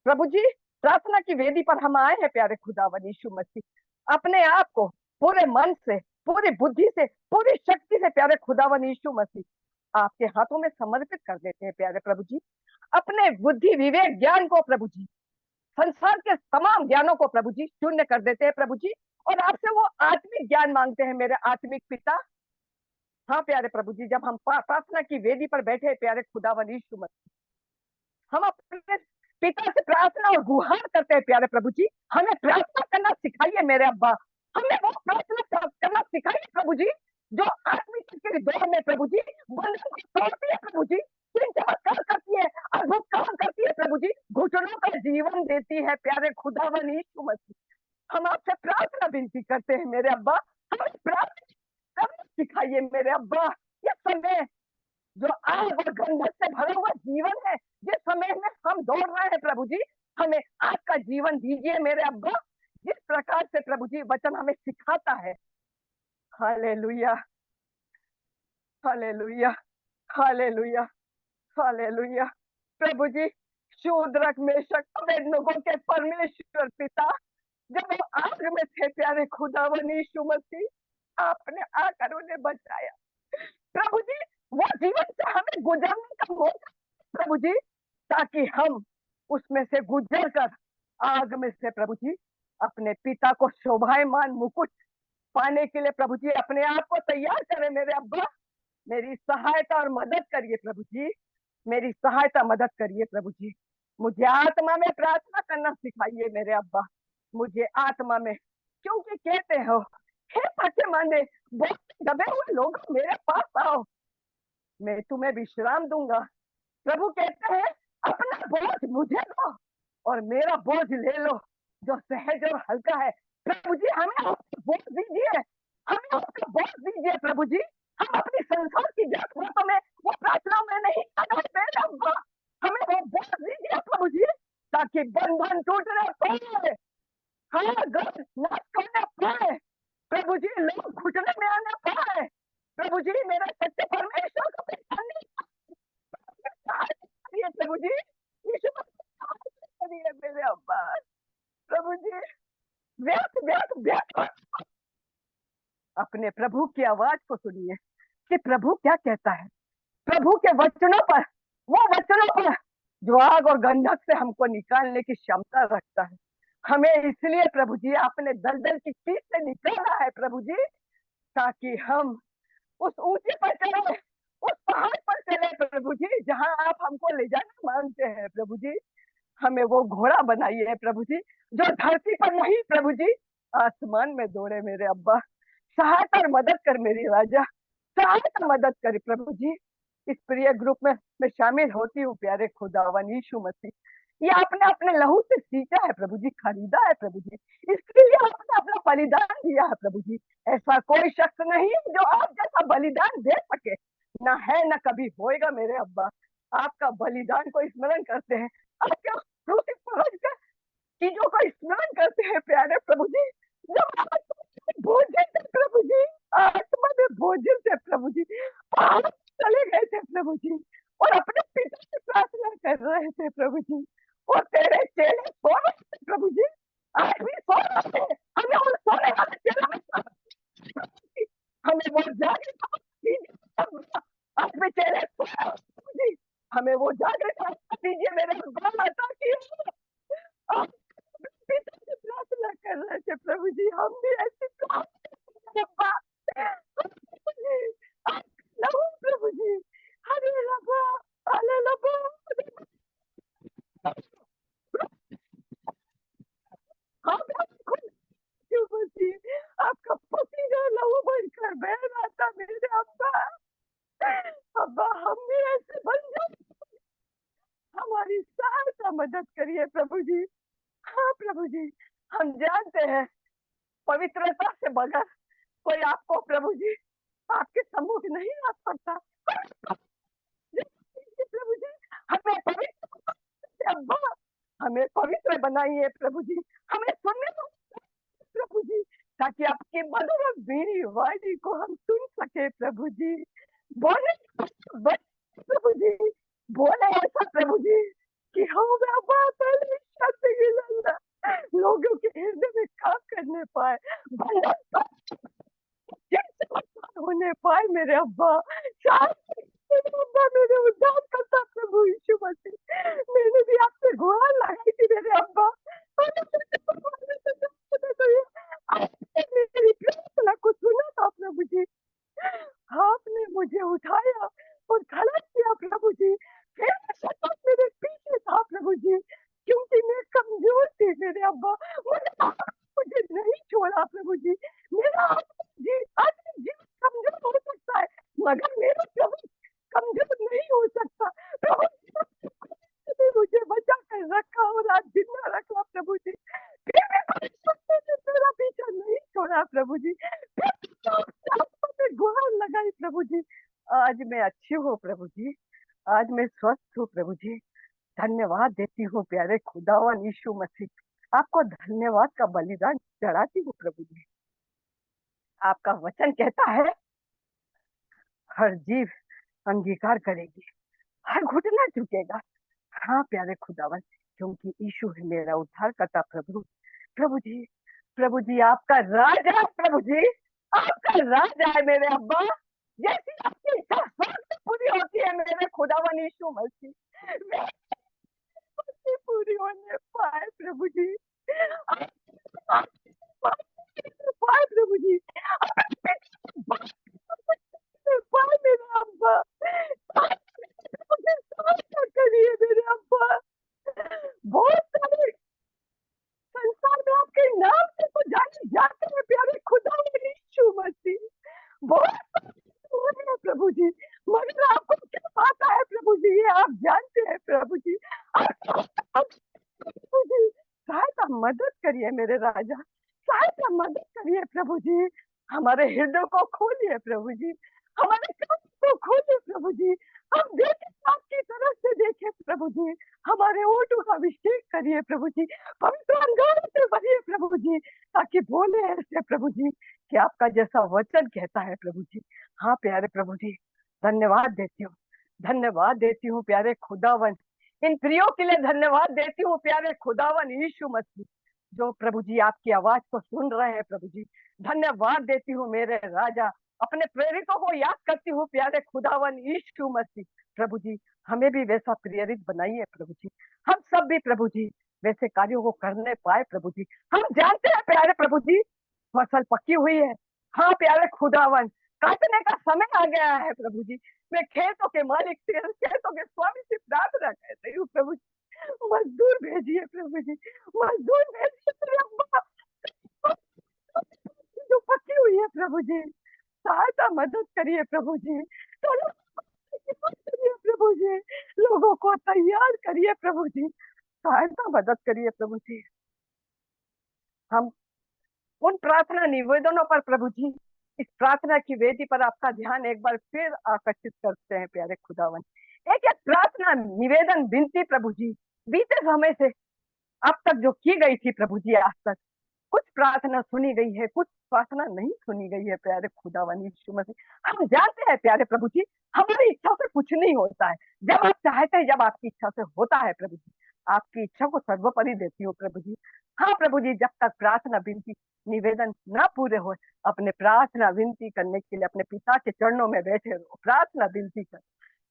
प्रभु जी, प्रार्थना की वेदी पर हम आए हैं प्यारे खुदावन यीशु मसीह, अपने आप को पूरे मन से, पूरी बुद्धि से, पूरी शक्ति से प्यारे खुदावन यीशु मसीह आपके हाथों में समर्पित कर देते हैं प्यारे प्रभु जी। अपने बुद्धि, विवेक, ज्ञान को प्रभु जी, संसार के तमाम ज्ञानों को प्रभु जी शून्य कर देते हैं प्रभु जी, और आपसे वो आत्मिक ज्ञान मांगते हैं मेरे आत्मिक पिता। हाँ प्यारे प्रभु जी, जब हम प्रार्थना की वेदी पर बैठे प्यारे खुदावन यीशु मसीह, हम अपने पिता से प्रार्थना और गुहार करते हैं प्यारे प्रभु जी। हमें प्रार्थना करना सिखाइए मेरे अब्बा, हमें वो प्रार्थना करना सिखाइए प्रभु जी जो आत्मिक के दौर में प्रभु जी बंधन को तोड़ती है प्रभु जी, चमत्कार करती है, अद्भुत काम करती है प्रभु जी, घुटनों का जीवन देती है प्यारे खुदावन यीशु मसीह। हम आपसे प्रार्थना विनती करते हैं मेरे अब्बा, हमें प्रार्थना करना सिखाइए मेरे अब्बा। ये समय जो आग और गंधक से भरा हुआ जीवन है, जिस समय में हम दौड़ रहे हैं प्रभु जी, हमें आग का जीवन दीजिए मेरे अब्बा, जिस प्रकार से प्रभु जी वचन हमें सिखाता है। Hallelujah hallelujah hallelujah hallelujah. प्रभु जी, शूद्रक, मेशक, अबेदनगो के परमेश्वर पिता, जब वो आग में थे प्यारे खुदावन यीशु मसीह, आपने आकर उन्हें बचाया प्रभु जी। वो जीवन से हमें गुजरने का मौका प्रभु जी, ताकि हम उसमें से गुजर कर आग में से प्रभु जी अपने पिता को शोभायमान मुकुट पाने के लिए प्रभु जी अपने आप को तैयार करें मेरे अब्बा। मेरी सहायता और मदद करिए प्रभु जी, मेरी सहायता मदद करिए प्रभु जी। मुझे आत्मा में प्रार्थना करना सिखाइए मेरे अब्बा, मुझे आत्मा में, क्योंकि कहते हो हे सच्चे माने बहुत दबे हुए लोग मेरे पास आओ, मैं तुम्हें विश्राम दूंगा। प्रभु कहते हैं अपना बोझ मुझे दो और मेरा बोझ ले लो जो सहज और हल्का है। प्रभु जी, हमें बोझ दीजिए, हमें उसका बोझ दीजिए प्रभु जी। हम अपनी संसार की जरूरतों में, वो प्रार्थना में नहीं करते, हमें वो बोझ दीजिए प्रभु जी, ताकि बंधन टूटने पाए, हाँ गर्द न करने पाए प्रभु जी, लोग घुटने में आने पाए प्रभु जी। मेरा सच्चे परमेश्वर को पहचानने प्रभु जी, यीशु करिए मेरे अब्बा। प्रभु जी, व्यर्थ व्यर्थ व्यर्थ अपने प्रभु की आवाज को सुनिए कि प्रभु क्या कहता है। प्रभु के वचनों पर, वो वचनों पर जो आग और गंधक से हमको निकालने की क्षमता रखता है। हमें इसलिए प्रभु जी आपने दलदल की चीज से निकाला है प्रभु जी, ताकि हम उस ऊंचे पर चढ़े, उस पहाड़ पर चले प्रभु जी, जहाँ आप हमको ले जाना मांगते हैं प्रभु जी। हमें वो घोड़ा बनाइए प्रभु जी, जो धरती पर नहीं प्रभु जी, आसमान में दौड़े मेरे अब्बा। सहायता और मदद कर मेरी राजा, सहायता मदद कर प्रभु जी। इस प्रिय ग्रुप में मैं शामिल होती हूँ प्यारे खुदावन यीशु मसीह। ये आपने अपने लहू से सींचा है प्रभु जी, खरीदा है प्रभु जी, इसके लिए आपने अपना बलिदान दिया है प्रभु जी। ऐसा कोई शख्स नहीं जो आप जैसा बलिदान दे सके, ना है ना कभी होएगा मेरे अब्बा। आपका बलिदान को स्मरण करते हैं, आपके उस क्रूसिफाइड के चीजों को स्मरण करते हैं प्यारे प्रभु जी। जब आप भोजन थे प्रभु जी, आत्मा में भोजन थे प्रभु जी, आप चले गए थे प्रभु जी, और अपने पिता से प्रार्थना कर रहे थे प्रभु जी, और तेरे चेले सो रहे थे प्रभु जी, आज भी सो रहे थे। हमें उन सोने वाले चेलों हमें वो जागृत दीजिए। आज भी चेले सो रहे हैं प्रभु जी, हमें वो जागृत दीजिए मेरे भगवान, ताकि आप पिता से प्रार्थना कर रहे थे प्रभु जी, हम भी ऐसी प्रार्थना प्रभु जी। हरे रबा, हरे रबा, आपका पसीना लहू बनकर बह रहा था मेरे अब्बा। अब्बा हम भी ऐसे बन जाओ, हमारी सहायता मदद करिए प्रभु जी। हाँ प्रभु जी, हम जानते हैं पवित्रता से बगैर कोई आपको प्रभु जी आपके सम्मुख नहीं आ सकता। प्रभु जी हमें पवित्र, अब्बा हमें पवित्र बनाइए प्रभु जी, हमें सुनने दो प्रभु जी, ताकि आपकी मधुर और वीरी वाणी को हम सुन सके प्रभु जी। बोले प्रभु जी, बोले ऐसा प्रभु जी कि हम लोगों के हृदय में काम करने पाए, होने पाए मेरे अब्बा। अब्बा मेरे उद्धार करता प्रभु यीशु मसीह, मैंने भी आपसे गुहार लगाई थी मेरे अब्बा, मेरी प्रार्थना को सुना था प्रभु जी, आपने मुझे उठाया और खड़ा किया प्रभु जी। फिर शैतान मेरे पीछे था प्रभु जी, क्योंकि मैं कमजोर थी मेरे अब्बा, मुझे नहीं छोड़ा प्रभु जी। मेरा जी आदमी जीवन कमजोर हो सकता है, मगर मेरा प्रभु कमजोर नहीं हो सकता प्रभु जी। मुझे बचा कर रखा और आज जिंदा रखा प्रभु जी, फिर भी मेरा पीछा नहीं छोड़ा प्रभु जी, फिर गुहार लगाई प्रभु जी। आज मैं अच्छी हूँ प्रभु जी, आज मैं स्वस्थ हूँ प्रभु जी। धन्यवाद देती हूँ प्यारे खुदावन यीशु मसीह, आपको धन्यवाद का बलिदान चढ़ाती हूँ प्रभु जी। आपका वचन कहता है हर जीव अंगीकार करेगी, हर घुटना झुकेगा। हाँ प्यारे खुदावन, क्योंकि यीशु है मेरा उद्धार करता प्रभु। प्रभु जी, प्रभु जी आपका राज है प्रभु जी, आपका राज है मेरे अब्बा। जैसी आपकी इच्छा स्वर्ग पूरी होती है मेरे खुदावन यीशु मसीह, पूरी होने पाए प्रभु जी, पाए प्रभु जी, पाए मेरा अब्बा, करिए मेरे अब्बा। बहुत सारे संसार में आपके नाम से तो जाने जाते हैं प्यारे खुदावन यीशु मसीह, बहुत है प्रभु जी, मगर आपको क्या पता है प्रभु जी, ये आप जानते हैं प्रभु जी। प्रभु जी सहायता मदद करिए मेरे राजा, सहायता मदद करिए प्रभु जी। हमारे हृदय को खोलिए प्रभु जी, हमारे कान को खोलिए प्रभु जी, हम देखें आपकी तरफ से देखें प्रभु जी। हमारे ओठों का अभिषेक करिए प्रभु जी, पवित्र अंगारों से भरिए प्रभु जी, ताकि बोले ऐसे प्रभु जी कि आपका जैसा वचन कहता है प्रभु जी। हाँ प्यारे प्रभु जी, धन्यवाद देती हूँ, धन्यवाद देती हूँ प्यारे खुदावन, इन प्रियो के लिए धन्यवाद देती हूँ प्यारे खुदावन यीशु मसीह, जो प्रभु जी आपकी आवाज को सुन रहे हैं प्रभु जी। धन्यवाद देती हूँ मेरे राजा, अपने प्रेरितों को याद करती हूँ प्यारे खुदावन यीशु मसीह। प्रभु जी हमें भी वैसा प्रेरित बनाइए प्रभु जी, हम सब भी प्रभु जी वैसे कार्यों को करने पाए प्रभु जी। हम जानते हैं प्यारे प्रभु जी फसल पकी हुई है, हाँ प्यारे खुदावन काटने का समय आ गया है प्रभु जी, मैं खेतों के मालिक से, खेतों के स्वामी से प्रार्थना कर रही हूँ प्रभु जी, मजदूर भेजिए प्रभु जी, मजदूर भेजिए रब्बा, जो पकी हुई है प्रभु जी, सहायता मदद करिए प्रभु जी, तो करिए प्रभु जी, लोगों को तैयार करिए प्रभु जी, सहायता मदद करिए प्रभु जी। हम उन प्रार्थना निवेदनों पर प्रभु जी, इस प्रार्थना की वेदी पर आपका ध्यान एक बार फिर आकर्षित करते हैं प्यारे खुदावन। एक एक प्रार्थना निवेदन विनती प्रभु जी, बीते समय से अब तक जो की गई थी प्रभु जी, आज तक कुछ प्रार्थना सुनी गई है, कुछ प्रार्थना नहीं सुनी गई है प्यारे खुदावन यीशु मसीह। हम जानते हैं प्यारे प्रभु जी, हमारी इच्छा से कुछ नहीं होता है, जब आप चाहते हैं, जब आपकी इच्छा से होता है प्रभु जी, आपकी इच्छा को सर्वोपरि देती हो प्रभु जी। हाँ प्रभु जी, जब तक प्रार्थना विनती निवेदन ना पूरे हो, अपने प्रार्थना विनती करने के लिए अपने पिता के चरणों में बैठे रहो, प्रार्थना विनती कर।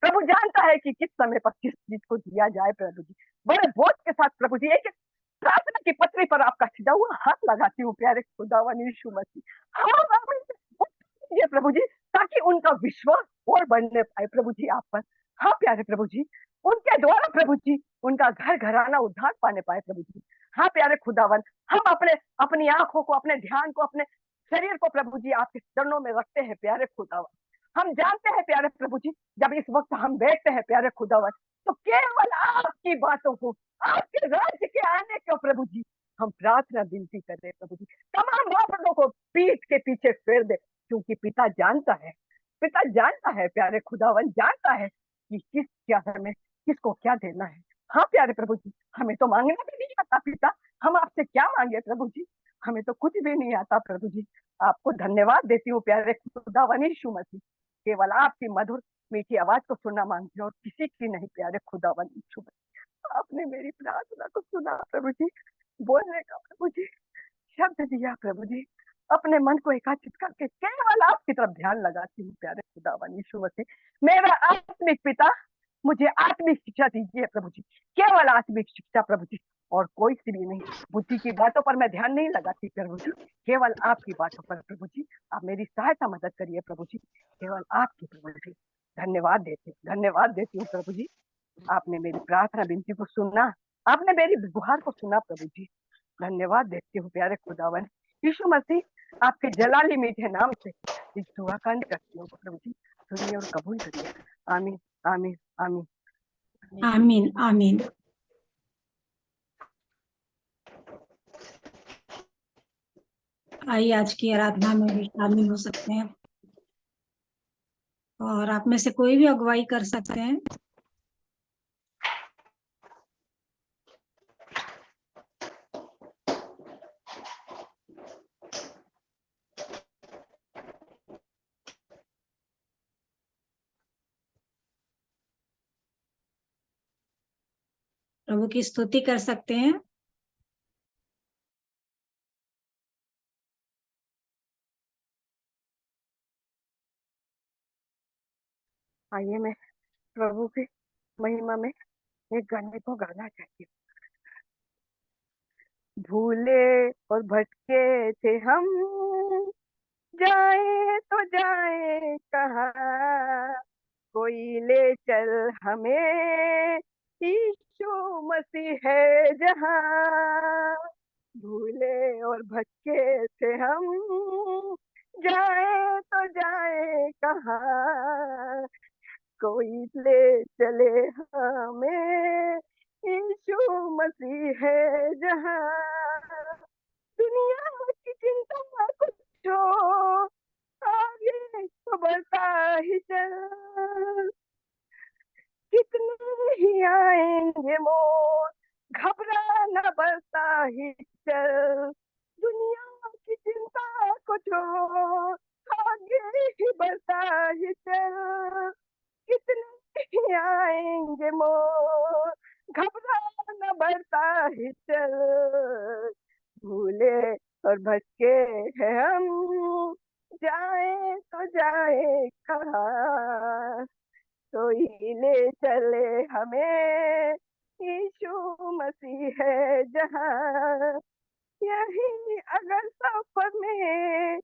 प्रभु जानता है कि किस समय पर किस चीज को दिया जाए प्रभु जी। बड़े बोझ के साथ प्रभु जी एक प्रार्थना की पत्री पर आपका छिदा हुआ हाथ लगाती हूँ प्यारे खुदावन यीशु मसीह। ये प्रभु जी, ताकि उनका विश्वास और बढ़ने पाए प्रभु जी आप पर। हाँ प्यारे प्रभु जी, उनके द्वारा प्रभु जी उनका घर घराना उद्धार पाने पाए प्रभु जी। हाँ प्यारे खुदावन, हम अपने अपनी आंखों को, अपने ध्यान को, अपने शरीर को प्रभु जी आपके चरणों में रखते हैं प्यारे खुदावन। हम जानते हैं प्यारे प्रभु जी, जब इस वक्त हम बैठते हैं प्यारे खुदावन, तो केवल आपकी बातों को, आपके राज्य के आने को प्रभु जी हम प्रार्थना विनती कर रहे हैं प्रभु जी। तमाम बातों को पीठ के पीछे फेर दे, क्योंकि पिता जानता है, पिता जानता है प्यारे खुदावन, जानता है कि किस क्या हमें किसको क्या देना है। हाँ प्यारे प्रभु जी, हमें तो मांगना भी नहीं आता पिता, हम आपसे क्या मांगे प्रभु जी, हमें तो कुछ भी नहीं आता प्रभु जी। आपको धन्यवाद देती हूँ प्यारे खुदावन यीशु मसीह, केवल आपकी मधुर मीठी आवाज को सुनना मांगती हूँ और किसी की नहीं प्यारे खुदावन यीशु मसीह। आपने मेरी प्रार्थना को सुना प्रभु जी, बोलने का प्रभु जी शब्द दिया प्रभु जी, अपने मन को एकाचित करके केवल आपकी तरफ ध्यान लगाती हूँ प्यारे खुदावन यीशु मसीह। मेरा आत्मिक पिता, मुझे आत्मिक शिक्षा दीजिए प्रभु जी, केवल आत्मिक शिक्षा प्रभु जी, और कोई सी भी नहीं। बुद्धि की बातों पर मैं ध्यान नहीं लगाती प्रभु जी, केवल आपकी बातों पर प्रभु जी आप मेरी सहायता मदद करिए प्रभु जी, केवल आपकी प्रभु जी। धन्यवाद देती हूँ प्रभु जी, आपने मेरी प्रार्थना विनती को सुना, आपने मेरी गुहार को सुना प्रभु जी। धन्यवाद देती हूँ प्यारे खुदावन यीशु मसीह, आपके जलाली मीठे नाम से इस दुआ का अंत करती हूँ प्रभु जी, सुनिए और कबूल करिए। आमीन आमीन आमीन आमीन आमीन। आइए आज की आराधना में भी शामिल हो सकते हैं, और आप में से कोई भी अगुवाई कर सकते हैं। प्रभु की स्तुति कर सकते हैं। आइए, मैं प्रभु की महिमा में एक गाने को गाना चाहती हूँ। भूले और भटके थे हम, जाए तो जाए कहाँ, कोई ले चल हमें, यीशु मसीह है जहाँ। भूले और भटके थे हम, जाए तो जाए कहाँ, कोई ले चले हमें, यीशु मसीह है जहाँ। दुनिया की चिंता कुछ छोड़, आगे तो बढ़ता ही चल, कितने ही आएंगे मोड़, घबरा न बढ़ता ही चल। दुनिया की चिंता को छोड़, आगे ही बढ़ता ही चल, कितने ही आएंगे मोड़, घबरा न बढ़ता ही चल। भूले और भटके हैं हम, जाए तो जाए कहाँ, कोई ले चले हमें, यीशु मसीह है जहाँ। यही अगर सफर में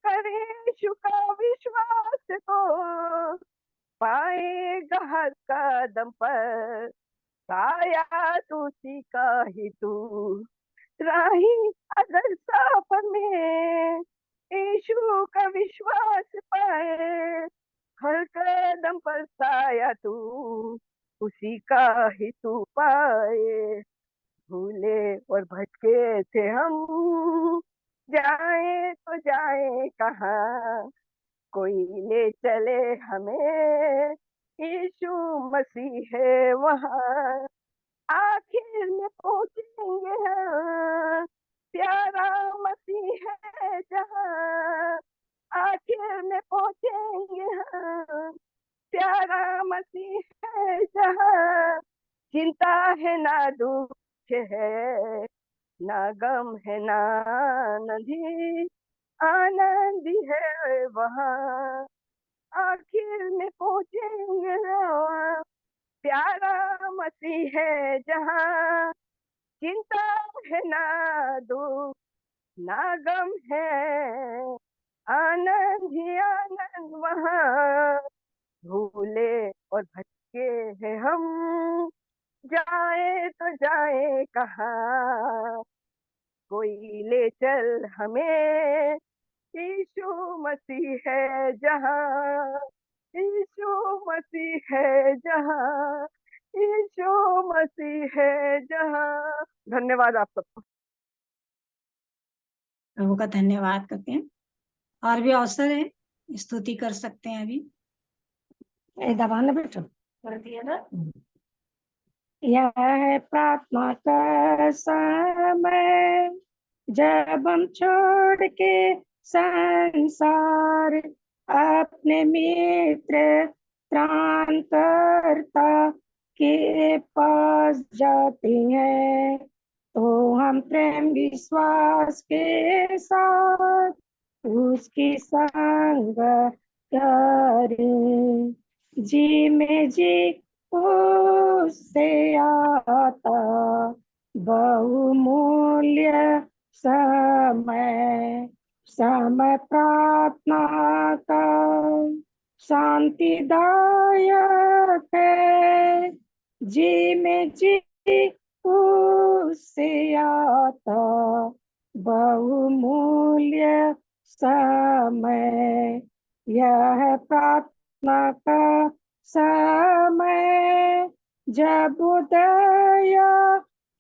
करे यीशु का विश्वास, तो पाएगा हर कदम पर साया तुसी का ही तू राही अगर सफर में यीशु का विश्वास पाए हर कदम पर साया तू उसी का ही तू पाए भूले और भटके थे हम जाए तो जाए कहाँ कोई ले चले हमें यीशु मसीह है वहाँ आखिर में पहुंचेंगे हम प्यारा मसीह है जहाँ आखिर में पहुंचेंगे हम प्यारा मसीह है जहाँ चिंता है ना दुख है ना गम है ना नदी आनंद है वहाँ आखिर में पहुंचेंगे वहाँ प्यारा मसीह है जहाँ चिंता है ना दुख ना गम है आनंद ही आनंद वहाँ भूले और भटके हैं हम जाए तो जाए कहाँ कोई ले चल हमें यीशु मसीह है जहाँ यीशु मसीह है जहाँ यीशु मसीह है जहाँ धन्यवाद आप सबको प्रभु का धन्यवाद करते हैं। और भी अवसर है, स्तुति कर सकते हैं अभी। दबाना बेटा कर दिया ना। यह है प्रार्थना का समय जब हम छोड़ के संसार अपने मित्र त्राण करता के पास जाते हैं तो हम प्रेम विश्वास के साथ उसकी संग करें जी में जी उससे आता बहुमूल्य समय समय प्रार्थना का शांतिदायक है जी में जी उससे आता बहुमूल्य समय यह प्रार्थना का समय जब उदय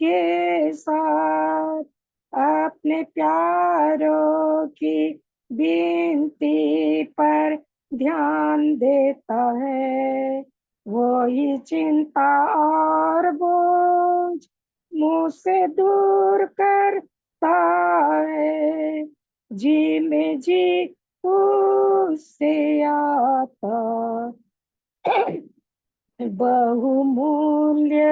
के साथ अपने प्यारों की विनती पर ध्यान देता है वही चिंता और बोझ मुँह से दूर करता है जी में जी उससे आता बहुमूल्य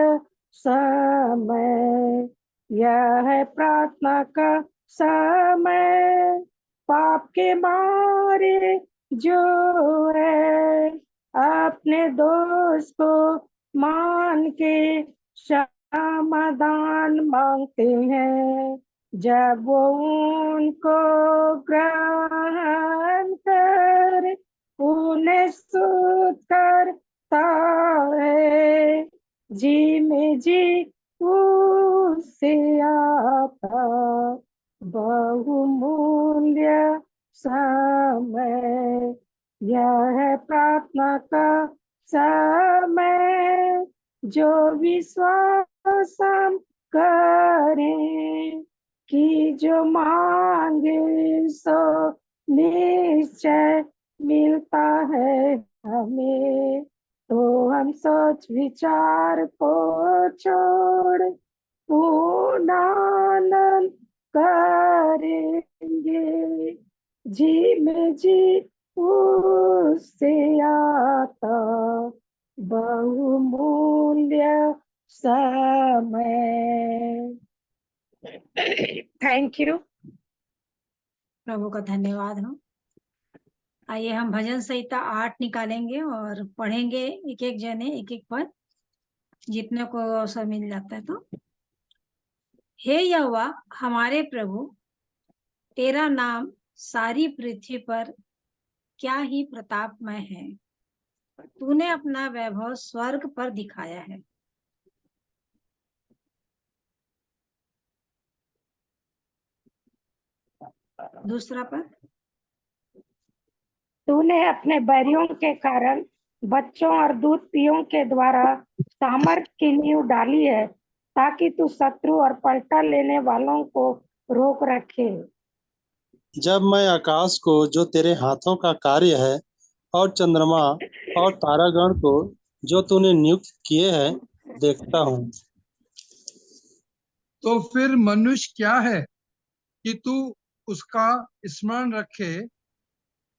समय यह है प्रार्थना का समय पाप के मारे जो है अपने दोस्त को मान के समाधान मांगते हैं जब वो उनको ग्रहण कर उन्हें स्तुत करता है जी में जी उससे आता बहुमूल्य समय यह है प्रार्थना का समय जो विश्वास हम करें कि जो मांगे सो निश्चय मिलता है हमें तो हम सोच विचार को छोड़ पूर्ण आनंद करेंगे जी में जी उससे आता बहुमूल्य समय थैंक यू प्रभु का धन्यवाद हो। आइए हम भजन संहिता 8 निकालेंगे और पढ़ेंगे एक एक जने एक एक पद जितने को अवसर मिल जाता है। तो हे यहोवा हमारे प्रभु तेरा नाम सारी पृथ्वी पर क्या ही प्रतापमय है। तूने अपना वैभव स्वर्ग पर दिखाया है। दूसरा पद, तूने अपने बैरियों के कारण बच्चों और दूध पियों के द्वारा सामर्थ की नींव डाली है, ताकि तू शत्रु और पलटा लेने वालों को रोक रखे। जब मैं आकाश को जो तेरे हाथों का कार्य है और चंद्रमा और तारागण को जो तूने नियुक्त किए हैं देखता हूँ। तो फिर मनुष्य क्या है कि तू उसका स्मरण रखे,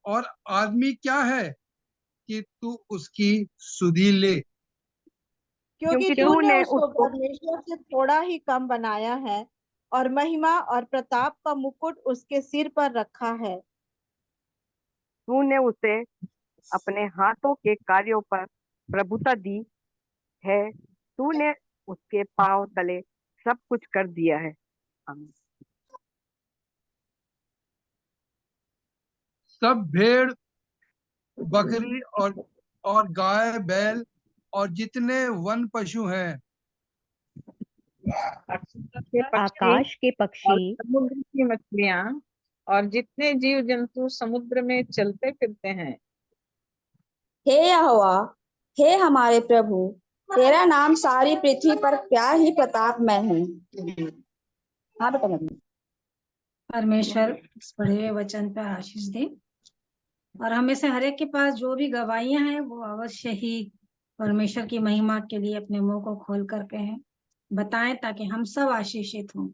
और आदमी क्या है कि तू उसकी सुधि ले। क्योंकि तूने उसको परमेश्वर से थोड़ा ही कम बनाया है और महिमा और प्रताप का मुकुट उसके सिर पर रखा है। तूने उसे अपने हाथों के कार्यों पर प्रभुता दी है। तूने उसके पांव तले सब कुछ कर दिया है। आमीन। सब भेड़ बकरी और गाय बैल और जितने वन पशु हैं, आकाश के पक्षी समुद्र की मछलियां और जितने जीव जंतु समुद्र में चलते फिरते हैं। हे यहोवा, हे हमारे प्रभु, तेरा नाम सारी पृथ्वी पर क्या ही प्रतापमय है। हाँ बेटा मम्मी। परमेश्वर इस पढ़े हुए वचन पर आशीष दे, और हमें से हर एक के पास जो भी गवाहियां हैं वो अवश्य ही परमेश्वर की महिमा के लिए अपने मुंह को खोल कर कहें, बताएं, ताकि हम सब आशीषित हों।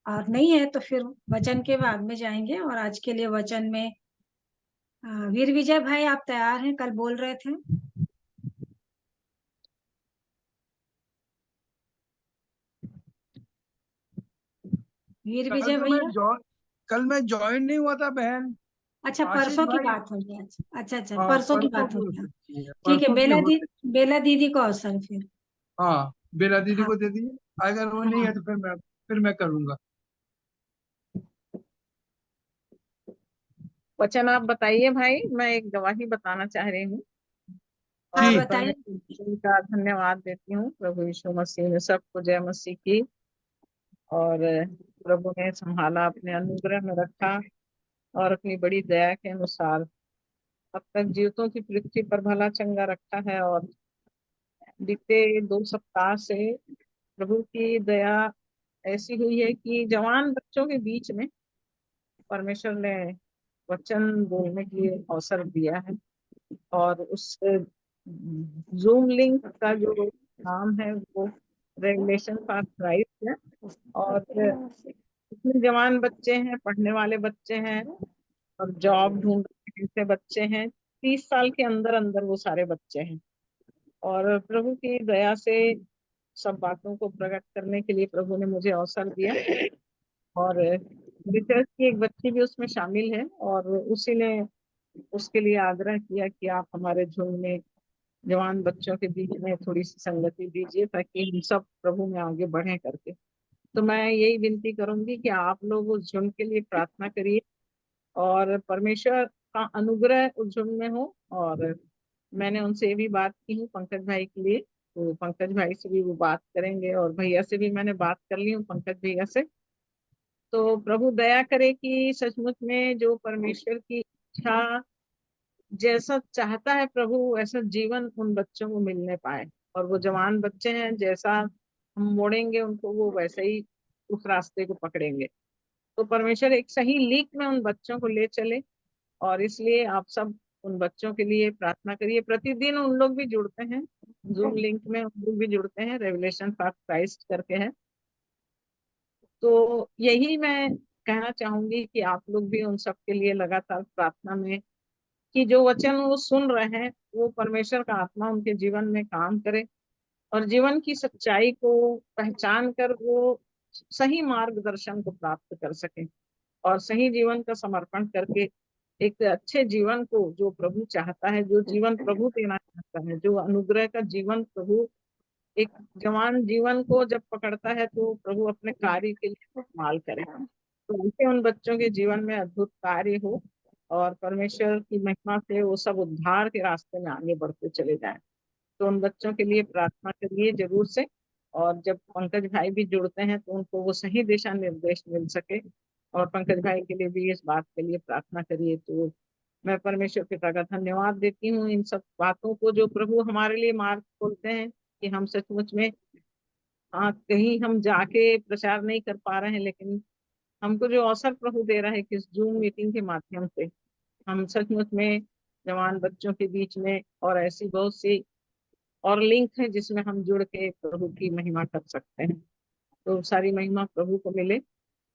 और नहीं है तो फिर वचन के भाग में जाएंगे। और आज के लिए वचन में वीर विजय भाई, आप तैयार हैं? कल बोल रहे थे। वीर विजय भैया, कल मैं ज्वाइन नहीं हुआ था बहन। अच्छा, आशीष परसों की भाई, बात हो गई। अच्छा अच्छा, हाँ, परसों की परसों बात हो की गई। होती है, ठीक है, परसों की होती है। बेला दीदी को अवसर फिर। हाँ, बेला दीदी हाँ को दे दिए। अगर वो नहीं है हाँ, तो फिर मैं करूंगा। वचन आप बताइए भाई, मैं एक गवाही बताना चाह रही हूँ हाँ और जी। बताइए। परमेश्वर का धन्यवाद देती हूँ। प्रभु यीशु मसीह ने सबको जय मसीह की, और प्रभु ने संभाला, अपने अनुग्रह में रखा और अपनी बड़ी दया के अनुसार अब तक जीवितों की पृथ्वी पर भला चंगा रखा है। और बीते 2 सप्ताह से प्रभु की दया ऐसी हुई है कि जवान बच्चों के बीच में परमेश्वर ने वचन बोलने के लिए अवसर दिया है। और उस जूम लिंक का जो नाम है वो रेवलेशन फॉर क्राइस्ट है। और इसमें जवान बच्चे हैं, पढ़ने वाले बच्चे हैं और जॉब ढूंढ रहे ऐसे बच्चे हैं। 30 साल के अंदर अंदर वो सारे बच्चे हैं। और प्रभु की दया से सब बातों को प्रकट करने के लिए प्रभु ने मुझे अवसर दिया। और मेरी चर्च की एक बच्ची भी उसमें शामिल है, और उसी ने उसके लिए आग्रह किया कि आप हमारे झुंड में जवान बच्चों के बीच में थोड़ी सी संगति दीजिए, ताकि हम सब प्रभु में आगे बढ़े करके। तो मैं यही विनती करूंगी कि आप लोग उस झुंड के लिए प्रार्थना करिए और परमेश्वर का अनुग्रह उस झुंड में हो। और मैंने उनसे ये भी बात की हूँ पंकज भाई के लिए, तो पंकज भाई से भी वो बात करेंगे, और भैया से भी मैंने बात कर ली हूँ, पंकज भैया से। तो प्रभु दया करे कि सचमुच में जो परमेश्वर की इच्छा जैसा चाहता है प्रभु, वैसा जीवन उन बच्चों को मिलने पाए। और वो जवान बच्चे हैं, जैसा हम मोड़ेंगे उनको वो वैसे ही उस रास्ते को पकड़ेंगे। तो परमेश्वर एक सही लीक में उन बच्चों को ले चले। और इसलिए आप सब उन बच्चों के लिए प्रार्थना करिए। प्रतिदिन उन लोग भी जुड़ते हैं, जूम लिंक में उन लोग भी जुड़ते हैं, रेवलेशन फॉर क्राइस्ट करके है। तो यही मैं कहना चाहूंगी कि आप लोग भी उन सब के लिए लगातार प्रार्थना में, कि जो वचन वो सुन रहे हैं वो परमेश्वर का आत्मा उनके जीवन में काम करे, और जीवन की सच्चाई को पहचान कर वो सही मार्गदर्शन को प्राप्त कर सके। और सही जीवन का समर्पण करके एक अच्छे जीवन को जो प्रभु चाहता है, जो जीवन प्रभु देना चाहता है, जो अनुग्रह का जीवन प्रभु, एक जवान जीवन को जब पकड़ता है तो प्रभु अपने कार्य के लिए इस्तेमाल करे। तो उनसे उन बच्चों के जीवन में अद्भुत कार्य हो और परमेश्वर की महिमा से वो सब उद्धार के रास्ते में आगे बढ़ते चले जाएं। तो उन बच्चों के लिए प्रार्थना करिए जरूर से। और जब पंकज भाई भी जुड़ते हैं तो उनको वो सही दिशा निर्देश मिल सके, और पंकज भाई के लिए भी इस बात के लिए प्रार्थना करिए। तो मैं परमेश्वर पिता का धन्यवाद देती हूँ इन सब बातों को जो प्रभु हमारे लिए मार्ग खोलते हैं, कि हम सचमुच में कहीं हम जाके प्रचार नहीं कर पा रहे हैं, लेकिन हमको जो अवसर प्रभु दे रहा है कि इस जूम मीटिंग के माध्यम से हम सचमुच में जवान बच्चों के बीच में और ऐसी बहुत सी और लिंक है जिसमें हम जुड़ के प्रभु की महिमा कर सकते हैं। तो सारी महिमा प्रभु को मिले,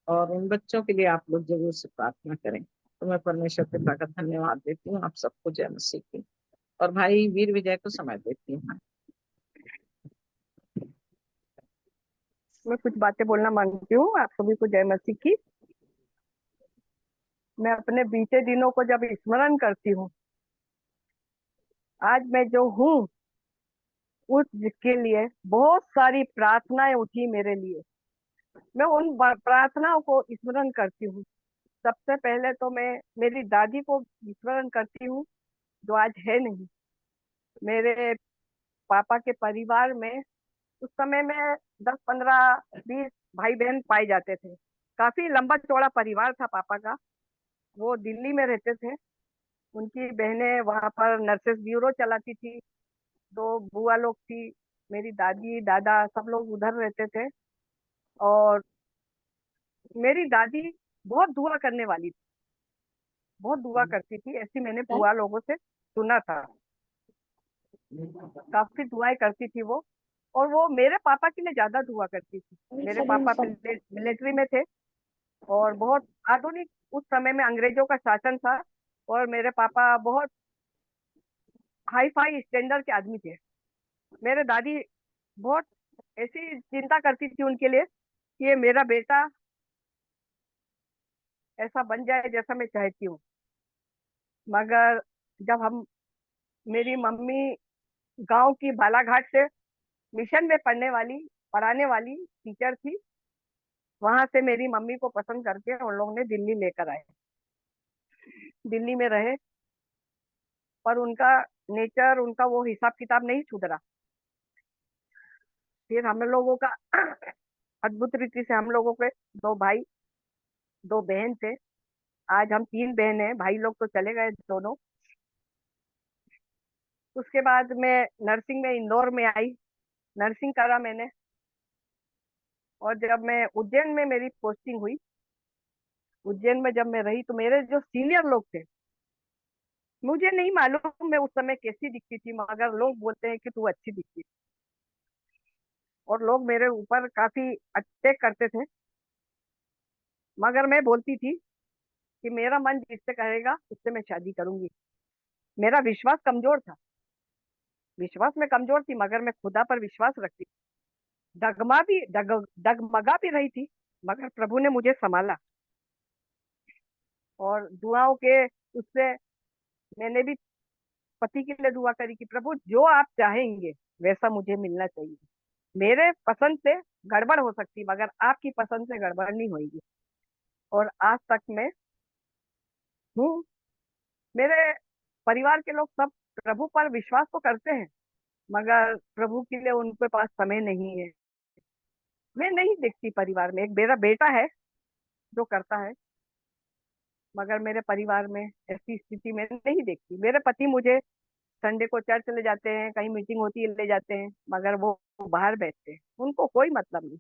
और उन बच्चों के लिए आप लोग जरूर से प्रार्थना करें। तो मैं परमेश्वर पिता का धन्यवाद देती हूँ, आप सबको जय मसीह की। और भाई वीर विजय को समय देती हूँ। मैं कुछ बातें बोलना मांगती हूँ आप सभी को जय मसीह की। मैं अपने बीते दिनों को जब स्मरण करती हूँ, आज मैं जो हूँ उस जिसके लिए बहुत सारी प्रार्थनाएं उठी मेरे लिए। मैं उन प्रार्थनाओं को स्मरण करती हूँ। सबसे पहले तो मैं मेरी दादी को स्मरण करती हूँ जो आज है नहीं। मेरे पापा के परिवार में उस समय में 10, 15, 20 भाई बहन पाए जाते थे। काफी लंबा चौड़ा परिवार था पापा का। वो दिल्ली में रहते थे। उनकी बहनें वहां पर नर्सेस ब्यूरो चलाती थी। 2 बुआ लोग थी। मेरी दादी दादा सब लोग उधर रहते थे। और मेरी दादी बहुत दुआ करने वाली थी, बहुत दुआ करती थी, ऐसी मैंने बुआ लोगों से सुना था। काफी दुआएं करती थी वो। और वो मेरे पापा के लिए ज्यादा दुआ करती थी। मेरे पापा मिलिट्री में थे और बहुत आधुनिक, उस समय में अंग्रेजों का शासन था और मेरे पापा बहुत हाई फाई स्टैंडर्ड के आदमी थे। मेरे दादी बहुत ऐसी चिंता करती थी उनके लिए कि ये मेरा बेटा ऐसा बन जाए जैसा मैं चाहती हूँ। मगर जब मेरी मम्मी गांव की बालाघाट से मिशन में पढ़ाने वाली टीचर थी, वहां से मेरी मम्मी को पसंद करके उन लोगों ने दिल्ली लेकर आए। दिल्ली में रहे, पर उनका नेचर, उनका वो हिसाब किताब नहीं सुधरा। फिर हम लोगों का अद्भुत रीति से हम लोगों के 2 भाई 2 बहन थे। आज हम 3 बहन हैं, भाई लोग तो चले गए दोनों। उसके बाद मैं नर्सिंग में इंदौर में आई, नर्सिंग करा मैंने। और जब मैं उज्जैन में मेरी पोस्टिंग हुई, उज्जैन में जब मैं रही तो मेरे जो सीनियर लोग थे, मुझे नहीं मालूम मैं उस समय कैसी दिखती थी, मगर लोग बोलते हैं कि तू अच्छी दिखती। और लोग मेरे ऊपर काफी अटैक करते थे, मगर मैं बोलती थी कि मेरा मन जिससे कहेगा उससे मैं शादी करूंगी। मेरा विश्वास कमजोर था, विश्वास में कमजोर थी, मगर मैं खुदा पर विश्वास रखती थी। डगमगा भी रही थी, मगर प्रभु ने मुझे संभाला। और दुआओं के उससे मैंने भी पति के लिए दुआ करी कि प्रभु जो आप चाहेंगे वैसा मुझे मिलना चाहिए। मेरे पसंद से गड़बड़ हो सकती, मगर आपकी पसंद से गड़बड़ नहीं होगी। और आज तक मैं हूँ। मेरे परिवार के लोग सब प्रभु पर विश्वास तो करते हैं, मगर प्रभु के लिए उनके पास समय नहीं है। मैं नहीं देखती परिवार में, एक मेरा बेटा है जो करता है, मगर मेरे परिवार में ऐसी स्थिति में नहीं देखती। मेरे पति मुझे संडे को चर्च ले जाते हैं, कहीं मीटिंग होती है ले जाते हैं, मगर वो बाहर बैठते हैं, उनको कोई मतलब नहीं।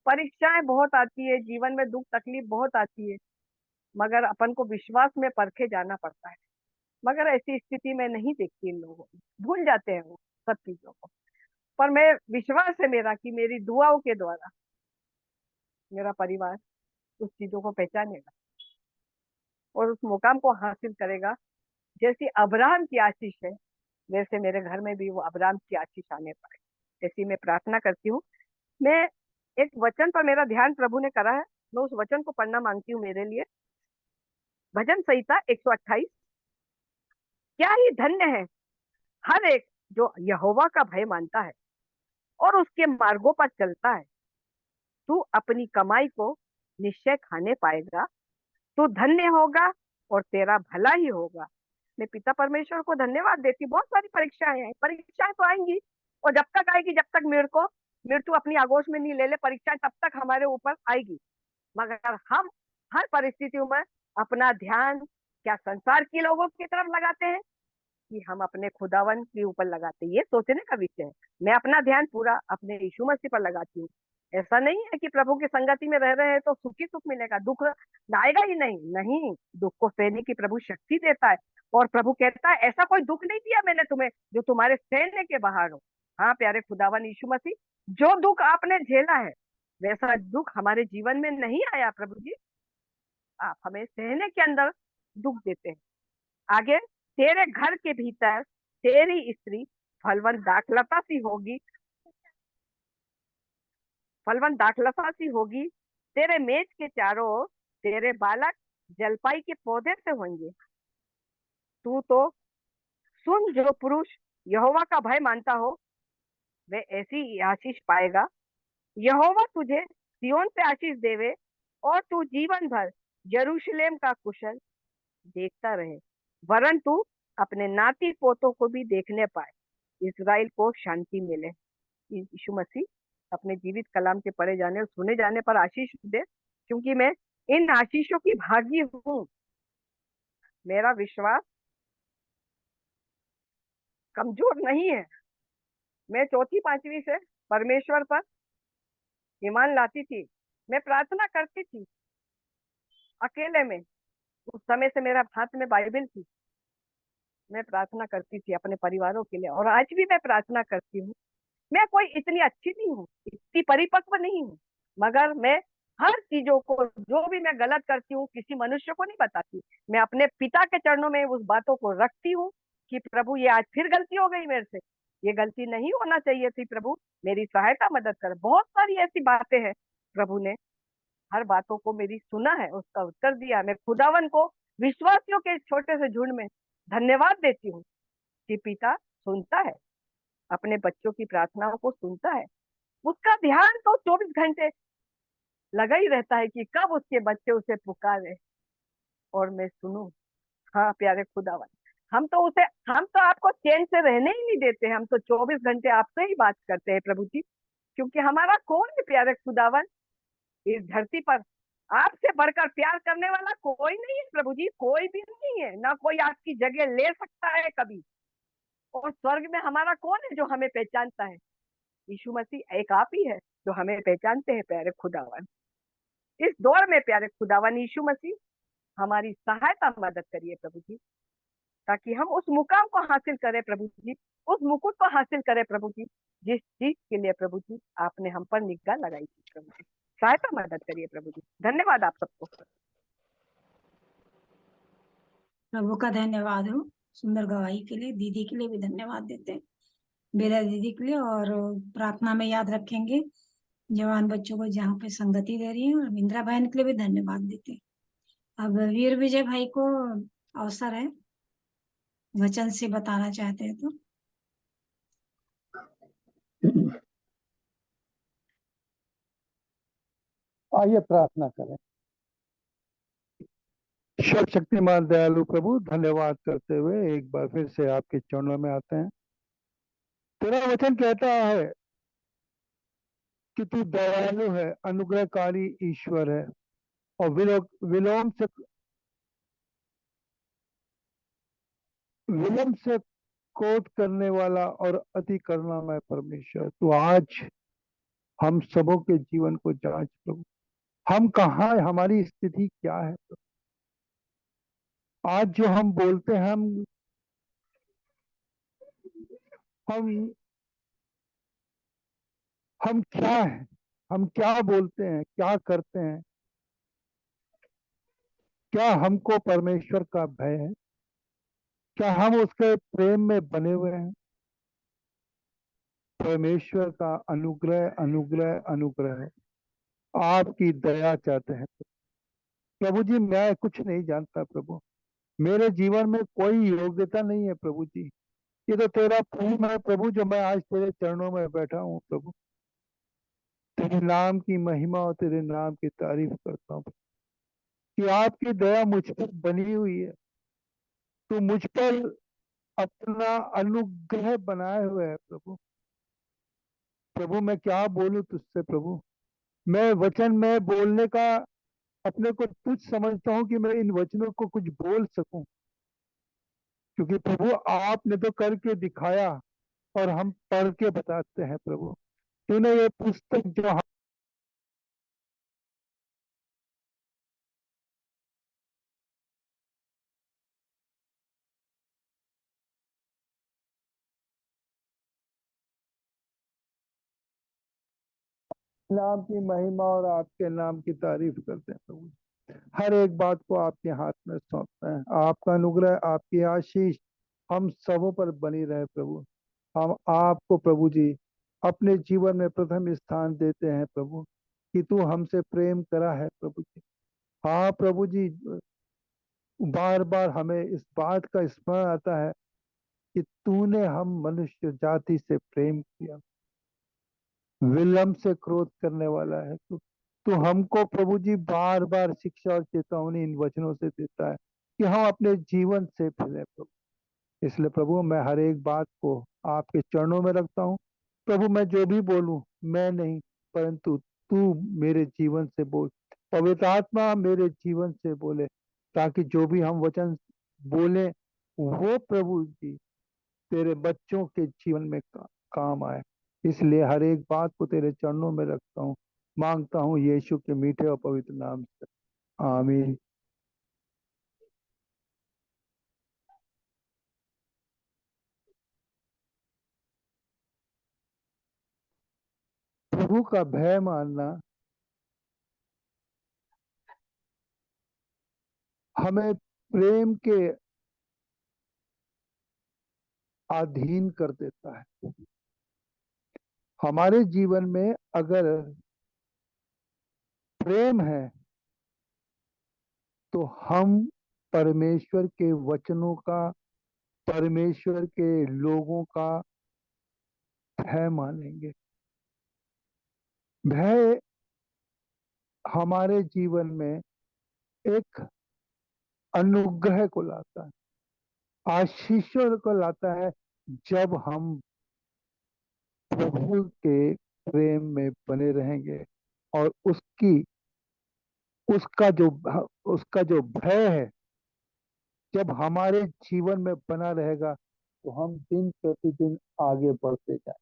परीक्षाएं बहुत आती है जीवन में, दुख तकलीफ बहुत आती है, मगर अपन को विश्वास में परखे जाना पड़ता है। मगर ऐसी स्थिति में नहीं देखती इन लोगों को, भूल जाते हैं वो सब चीजों को। पर मैं विश्वास है मेरा कि मेरी दुआओं के द्वारा मेरा परिवार उस चीजों को पहचानेगा और उस मुकाम को हासिल करेगा। जैसी अब्राहम की आशीष है, वैसे मेरे घर में भी वो अब्राहम की आशीष आने पाए, ऐसी मैं प्रार्थना करती हूँ। मैं एक वचन पर मेरा ध्यान प्रभु ने करा है, मैं उस वचन को पढ़ना मांगती हूँ मेरे लिए। भजन संहिता 128। क्या ही धन्य है हर एक जो यहोवा का भय मानता है और उसके मार्गों पर चलता है। तू अपनी कमाई को निश्चय खाने पाएगा, तू धन्य होगा और तेरा भला ही होगा। मैं पिता परमेश्वर को धन्यवाद देती हूँ। बहुत सारी परीक्षाएं हैं, परीक्षाएं तो आएंगी और जब तक आएगी जब तक मृत्यु अपनी आगोश में नहीं ले ले, परीक्षाएं तब तक हमारे ऊपर आएगी। मगर हम हर परिस्थितियों में अपना ध्यान क्या संसार के लोगों की तरफ लगाते हैं कि हम अपने खुदावन के ऊपर लगाते हैं, ये सोचने का विषय है। मैं अपना ध्यान पूरा अपने यीशु मसीह पर लगाती हूँ। ऐसा नहीं है कि प्रभु की संगति में रह रहे हैं तो सुखी सुख मिलेगा, दुख आएगा ही नहीं। नहीं, दुख को सहने की प्रभु शक्ति देता है। और प्रभु कहता है ऐसा कोई दुख नहीं दिया मैंने तुम्हें जो तुम्हारे सहने के बाहर हो। हाँ प्यारे खुदावन यीशु मसीह, जो दुख आपने झेला है वैसा दुख हमारे जीवन में नहीं आया प्रभु जी। आप हमें सहने के अंदर दुख देते हैं। आगे, तेरे घर के भीतर तेरी स्त्री फलवंत दाखलता सी होगी, फलवंत दाखलता सी होगी। तेरे मेज के चारों ओर तेरे बालक जलपाई के पौधे से होंगे। तू तो सुन, जो पुरुष यहोवा का भय मानता हो वह ऐसी आशीष पाएगा। यहोवा तुझे सिय्योन से आशीष देवे और तू जीवन भर यरूशलेम का कुशल देखता रहे, वरन तू अपने नाती पोतों को भी देखने पाए, इस्राएल को शांति मिले। यीशु मसीह अपने जीवित कलाम के पढ़े जाने और सुने जाने पर आशीष दे, क्योंकि मैं इन आशीषों की भागी हूँ। मेरा विश्वास कमजोर नहीं है। मैं चौथी पांचवी से परमेश्वर पर ईमान लाती थी। मैं प्रार्थना करती थी अकेले में। उस समय से मेरा हाथ में बाइबल थी। मैं प्रार्थना करती थी अपने परिवारों के लिए और आज भी मैं प्रार्थना करती हूँ। मैं कोई इतनी अच्छी नहीं हूँ, इतनी परिपक्व नहीं हूँ, मगर मैं हर चीजों को, जो भी मैं गलत करती हूँ, किसी मनुष्य को नहीं बताती। मैं अपने पिता के चरणों में उस बातों को रखती हूँ कि प्रभु ये आज फिर गलती हो गई मेरे से, ये गलती नहीं होना चाहिए थी, प्रभु मेरी सहायता मदद कर। बहुत सारी ऐसी बातें हैं, प्रभु ने हर बातों को मेरी सुना है, उसका उत्तर दिया। मैं खुदावन को विश्वासियों के छोटे से झुंड में धन्यवाद देती हूँ कि पिता सुनता है, अपने बच्चों की प्रार्थनाओं को सुनता है। उसका ध्यान तो 24 घंटे लगा ही रहता है कि कब उसके बच्चे उसे पुकारे और मैं सुनूं। हाँ प्यारे खुदावन, हम तो आपको चैन से रहने ही नहीं देते। हम तो 24 घंटे आपसे ही बात करते हैं प्रभु जी, क्योंकि हमारा कौन है प्यारे खुदावन इस धरती पर। आपसे बढ़कर प्यार करने वाला कोई नहीं है प्रभु जी, कोई भी नहीं है, ना कोई आपकी जगह ले सकता है कभी। और स्वर्ग में हमारा कौन है जो हमें पहचानता है? यीशु मसीह एक आप ही है जो हमें पहचानते हैं प्यारे खुदावन। इस दौर में प्यारे खुदावन यीशु मसीह हमारी सहायता मदद करिए प्रभु जी, ताकि हम उस मुकाम को हासिल करें प्रभु जी, उस मुकुट को हासिल करें प्रभु जी, जिस चीज के लिए प्रभु जी आपने हम पर निगाह लगाई थी। प्रभु जी सहायता मदद करिए प्रभु जी। धन्यवाद आप सबको। प्रभु का धन्यवाद हो सुंदर गवाही के लिए। दीदी के लिए भी धन्यवाद देते हैं, बेला दीदी के लिए। और प्रार्थना में याद रखेंगे जवान बच्चों को जहाँ पे संगति दे रही है, और इंदिरा बहन के लिए भी धन्यवाद देते हैं। अब वीर विजय भाई को अवसर है, वचन से बताना चाहते हैं तो। आइए प्रार्थना करें। सर्वशक्तिमान दयालु प्रभु, धन्यवाद करते हुए एक बार फिर से आपके चरणों में आते हैं। तेरा वचन कहता है कि तू दयालु है, अनुग्रहकारी ईश्वर है और विलम्ब से क्रोध करने वाला और अति करुणामय परमेश्वर। तू आज हम सबों के जीवन को जांच प्रभु। हम कहाँ है, हमारी स्थिति क्या है प्रभु। आज जो हम बोलते हैं, हम क्या हैं, हम क्या बोलते हैं, क्या करते हैं? क्या हमको परमेश्वर का भय है? क्या हम उसके प्रेम में बने हुए हैं? परमेश्वर का अनुग्रह अनुग्रह अनुग्रह है। आपकी दया चाहते हैं। प्रभु जी मैं कुछ नहीं जानता प्रभु, मेरे जीवन में कोई योग्यता नहीं है प्रभु जी। ये तो तेरा प्रेम है प्रभु जो मैं आज तेरे चरणों में बैठा हूँ प्रभु। तेरे नाम की महिमा और तेरे नाम की तारीफ करता हूँ कि आपकी दया मुझ पर बनी हुई है। तू मुझ पर अपना अनुग्रह बनाए हुए है प्रभु। प्रभु मैं क्या बोलूं तुझसे प्रभु, मैं वचन में बोलने का अपने को तुझ समझता हूँ कि मैं इन वचनों को कुछ बोल सकूं, क्योंकि प्रभु आपने तो करके दिखाया और हम पढ़ के बताते हैं प्रभु। तूने ये पुस्तक जो नाम की महिमा और आपके नाम की तारीफ करते हैं प्रभु। हर एक बात को आपके हाथ में सौंपते हैं। आपका अनुग्रह आपकी आशीष हम सबों पर बनी रहे प्रभु। हम आपको प्रभु जी अपने जीवन में प्रथम स्थान देते हैं प्रभु, कि तू हमसे प्रेम करा है प्रभु जी। हाँ प्रभु जी, बार बार हमें इस बात का स्मरण आता है कि तूने हम मनुष्य जाति से प्रेम किया। विलंब से क्रोध करने वाला है तू। तो हमको प्रभु जी बार बार शिक्षा और चेतावनी इन वचनों से देता है कि हम अपने जीवन से फिरे प्रभु। इसलिए प्रभु मैं हर एक बात को आपके चरणों में रखता हूँ प्रभु। मैं जो भी बोलूं मैं नहीं, परंतु तू मेरे जीवन से बोल, पवित्र आत्मा मेरे जीवन से बोले, ताकि जो भी हम वचन बोले वो प्रभु जी तेरे बच्चों के जीवन में काम आए। इसलिए हर एक बात को तेरे चरणों में रखता हूँ, मांगता हूँ यीशु के मीठे और पवित्र नाम से, आमीन। प्रभु का भय मानना हमें प्रेम के अधीन कर देता है। हमारे जीवन में अगर प्रेम है तो हम परमेश्वर के वचनों का, परमेश्वर के लोगों का भय मानेंगे। भय हमारे जीवन में एक अनुग्रह को लाता है, आशीषों को लाता है, जब हम प्रभु के प्रेम में बने रहेंगे और उसका जो उसका जो भय है जब हमारे जीवन में बना रहेगा तो हम दिन प्रतिदिन आगे बढ़ते जाए।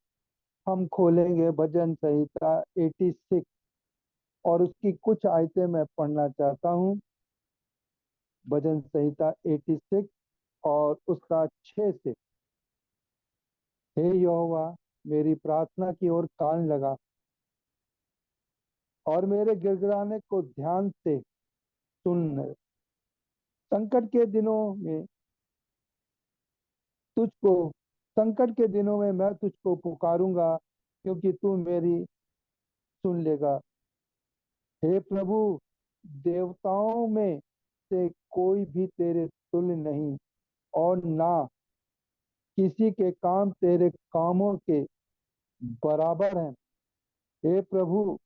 हम खोलेंगे भजन संहिता 86 और उसकी कुछ आयतें मैं पढ़ना चाहता हूँ। भजन संहिता 86 और उसका 6 से। हे यहोवा मेरी प्रार्थना की ओर कान लगा और मेरे गिड़गिड़ाने को ध्यान से सुन। संकट के दिनों में तुझको संकट के दिनों में मैं तुझको पुकारूंगा, क्योंकि तू मेरी सुन लेगा। हे प्रभु, देवताओं में से कोई भी तेरे तुल्य नहीं, और ना किसी के काम तेरे कामों के बराबर हैं। हे प्रभु,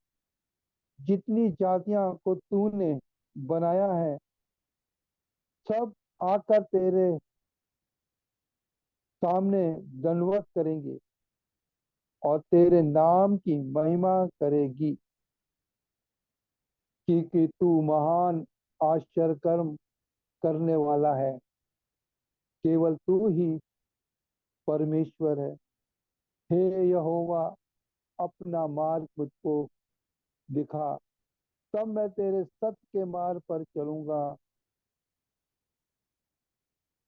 जितनी जातियां को तूने बनाया है सब आकर तेरे सामने दंडवत करेंगे और तेरे नाम की महिमा करेगी, कि तू महान आश्चर्य कर्म करने वाला है। केवल तू ही परमेश्वर है। हे यहोवा, अपना मार्ग मुझको दिखा, तब मैं तेरे सत्य के मार्ग पर चलूंगा।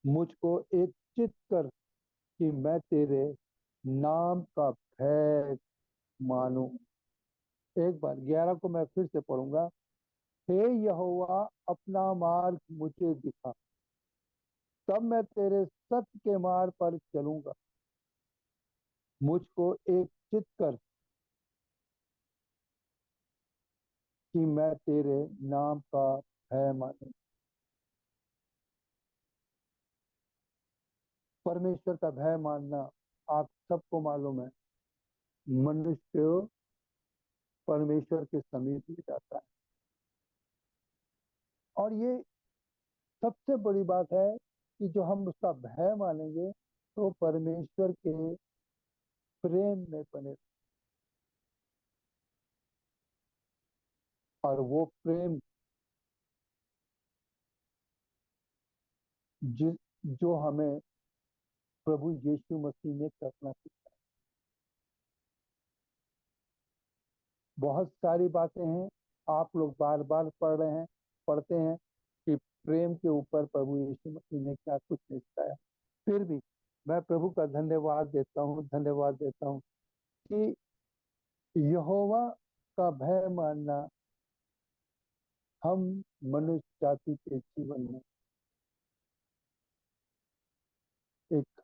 मुझको एक चित कर कि मैं तेरे नाम का भय मानूं। एक बार 11 को मैं फिर से पढ़ूंगा। हे यहोवा, अपना मार्ग मुझे दिखा, तब मैं तेरे सत्य के मार्ग पर चलूंगा। मुझको एक चित कर कि मैं तेरे नाम का भय मानूं। परमेश्वर का भय मानना आप सबको मालूम है, मनुष्य परमेश्वर के समीप ले जाता है। और ये सबसे बड़ी बात है कि जो हम उसका भय मानेंगे तो परमेश्वर के प्रेम में बने, और वो प्रेम जो हमें प्रभु यीशु मसीह ने करना सीखा। बहुत सारी बातें हैं, आप लोग बार बार पढ़ते हैं कि प्रेम के ऊपर प्रभु यीशु मसीह ने क्या कुछ नहीं सिखाया। फिर भी मैं प्रभु का धन्यवाद देता हूँ कि यहोवा का भय मानना हम मनुष्य जाति के जीवन में एक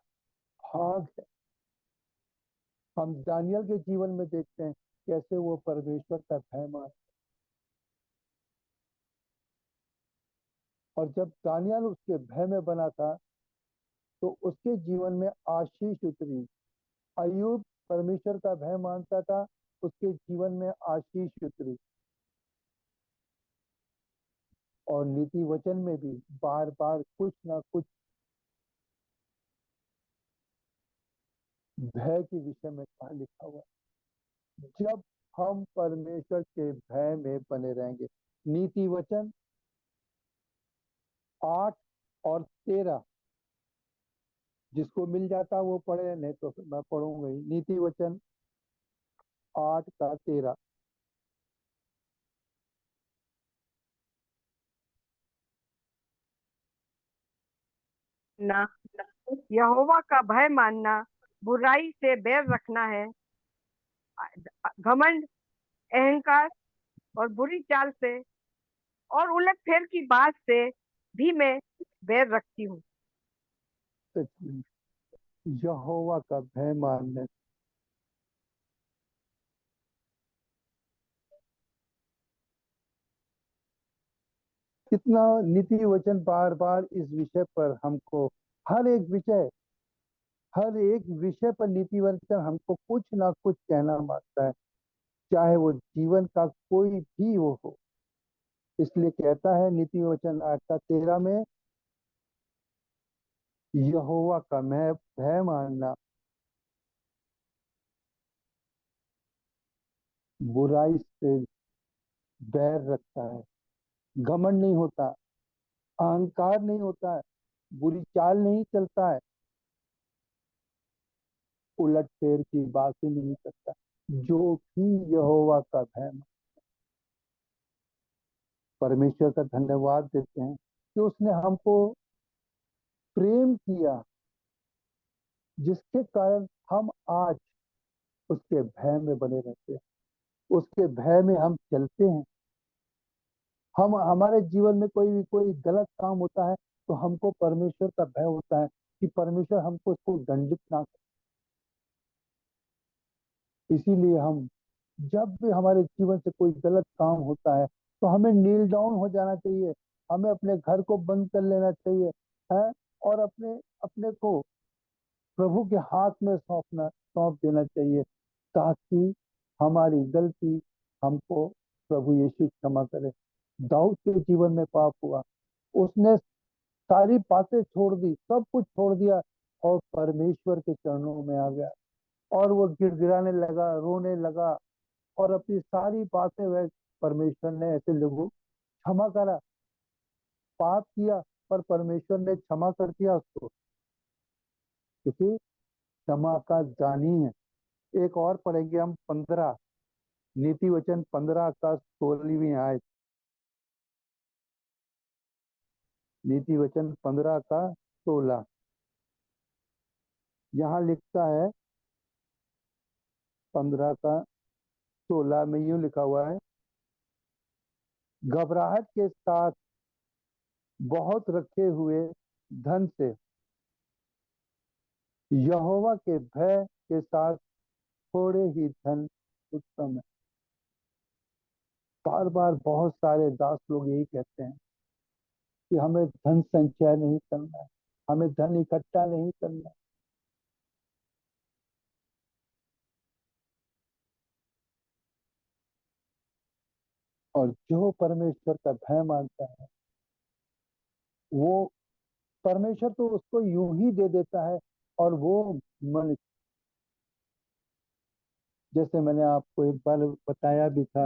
भाग है। हम दानियल के जीवन में देखते हैं कैसे वो परमेश्वर का भय मान, और जब दानियल उसके भय में बना था तो उसके जीवन में आशीष उतरी। अय्यूब परमेश्वर का भय मानता था, उसके जीवन में आशीष उतरी। और नीति वचन में भी बार बार कुछ ना कुछ भय के विषय में कहा लिखा हुआ है। जब हम परमेश्वर के भय में बने रहेंगे, नीति वचन 8 और 13 जिसको मिल जाता वो पढ़े, नहीं तो फिर मैं पढ़ूंगा ही। नीति वचन 8 का 13। ना यहोवा का भय मानना बुराई से बैर रखना है। घमंड, अहंकार और बुरी चाल से और उलटफेर की बात से भी मैं बैर रखती हूँ। यहोवा का भय मानने कितना नीति वचन बार बार इस विषय पर हमको, हर एक विषय पर नीति वचन हमको कुछ ना कुछ कहना मांगता है, चाहे वो जीवन का कोई भी वो हो। इसलिए कहता है नीति वचन 8 का 13 में, यहोवा का मैं भय मानना बुराई से बैर रखता है। घमंड नहीं होता, अहंकार नहीं होता है, बुरी चाल नहीं चलता है, उलट फेर की बातें नहीं करता। जो भी यहोवा का भय, परमेश्वर का धन्यवाद देते हैं कि उसने हमको प्रेम किया, जिसके कारण हम आज उसके भय में बने रहते हैं, उसके भय में हम चलते हैं। हम हमारे जीवन में कोई गलत काम होता है तो हमको परमेश्वर का भय होता है कि परमेश्वर हमको उसको दंडित ना करे। इसीलिए हम जब भी हमारे जीवन से कोई गलत काम होता है तो हमें नील डाउन हो जाना चाहिए, हमें अपने घर को बंद कर लेना चाहिए है, और अपने अपने को प्रभु के हाथ में सौंप देना चाहिए, ताकि हमारी गलती हमको प्रभु यीशु क्षमा करे। दाऊद के जीवन में पाप हुआ, उसने सारी बातें छोड़ दी, सब कुछ छोड़ दिया और परमेश्वर के चरणों में आ गया, और वो गिड़गिड़ाने लगा, रोने लगा, और अपनी सारी बातें वह परमेश्वर ने ऐसे लोगों क्षमा करा। पाप किया पर परमेश्वर ने क्षमा कर दिया उसको, क्योंकि क्षमा का दानी है। एक और पढ़ेंगे हम 15, नीति वचन 15 का 16वीं आयत। नीति वचन 15 का 16 यहाँ लिखता है, 15 का 16 में यूं लिखा हुआ है, घबराहट के साथ बहुत रखे हुए धन से यहोवा के भय के साथ थोड़े ही धन उत्तम है। बार बार बहुत सारे दास लोग यही कहते हैं कि हमें धन संचय नहीं करना है, हमें धन इकट्ठा नहीं करना है। और जो परमेश्वर का भय मानता है वो परमेश्वर तो उसको यूं ही दे देता है। और वो मन, जैसे मैंने आपको एक बार बताया भी था,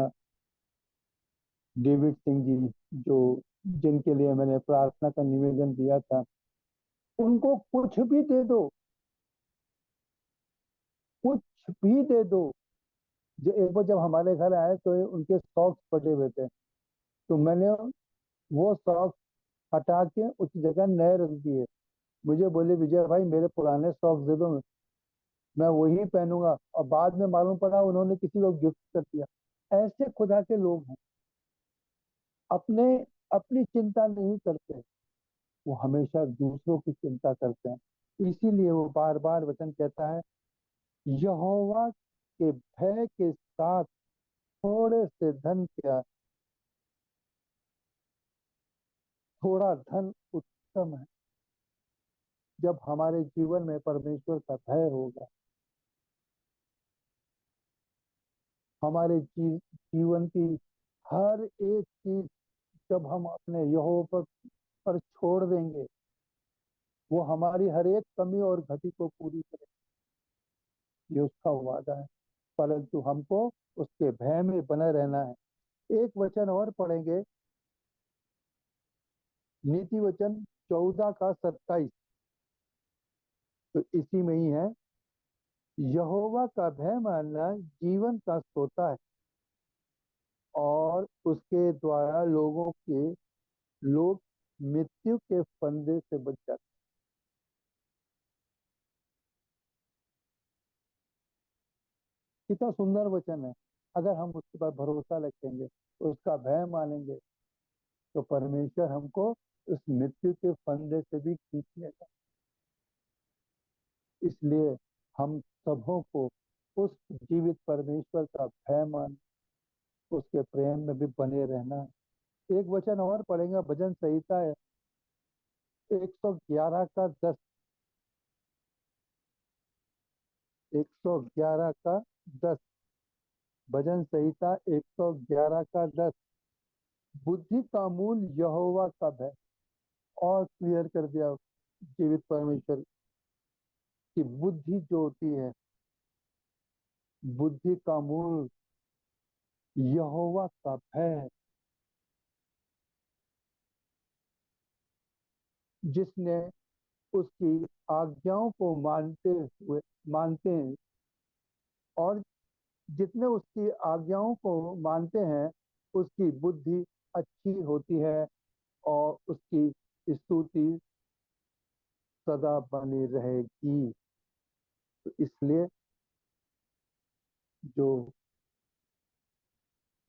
डेविड सिंह जी जो जिनके लिए मैंने प्रार्थना का निवेदन दिया था, उनको कुछ भी दे दो, कुछ भी दे दो। जो एक बार जब हमारे घर आए तो उनके सॉक्स फटे हुए थे, तो मैंने वो सॉक्स हटा के उस जगह नए रख दिए। मुझे बोले विजय भाई मेरे पुराने सॉक्स दे दो, मैं वही पहनूंगा। और बाद में मालूम पड़ा उन्होंने किसी को गिफ्ट कर दिया। ऐसे खुदा के लोग हैं, अपने अपनी चिंता नहीं करते, वो हमेशा दूसरों की चिंता करते हैं। इसीलिए वो बार बार वचन कहता है यहोवा के भय के साथ थोड़े से धन क्या, थोड़ा धन उत्तम है। जब हमारे जीवन में परमेश्वर का भय होगा, हमारे जीवन की हर एक चीज जब हम अपने यहोवा पर छोड़ देंगे, वो हमारी हर एक कमी और घटी को पूरी करेगा। ये उसका वादा है, परंतु हमको उसके भय में बने रहना है। एक वचन और पढ़ेंगे, नीति वचन 14 का 27। तो इसी में ही है, यहोवा का भय मानना जीवन का सोता है और उसके द्वारा लोग मृत्यु के फंदे से बच जाते हैं। कितना सुंदर वचन है। अगर हम उसके पर भरोसा रखेंगे, उसका भय मानेंगे, तो परमेश्वर हमको उस मृत्यु के फंदे से भी खींच लेगा। इसलिए हम सबों को उस जीवित परमेश्वर का भय मान, उसके प्रेम में भी बने रहना है। एक वचन और पढ़ेंगे, भजन संहिता है 111 का 10। 111 का 10, भजन संहिता 111 का 10। बुद्धि का मूल यहोवा का भय। और क्लियर कर दिया जीवित परमेश्वर की बुद्धि जो होती है, बुद्धि का मूल यहोवा का भय। जिसने उसकी आज्ञाओं को मानते हैं, और जितने उसकी आज्ञाओं को मानते हैं उसकी बुद्धि अच्छी होती है और उसकी स्तुति सदा बनी रहेगी। तो इसलिए जो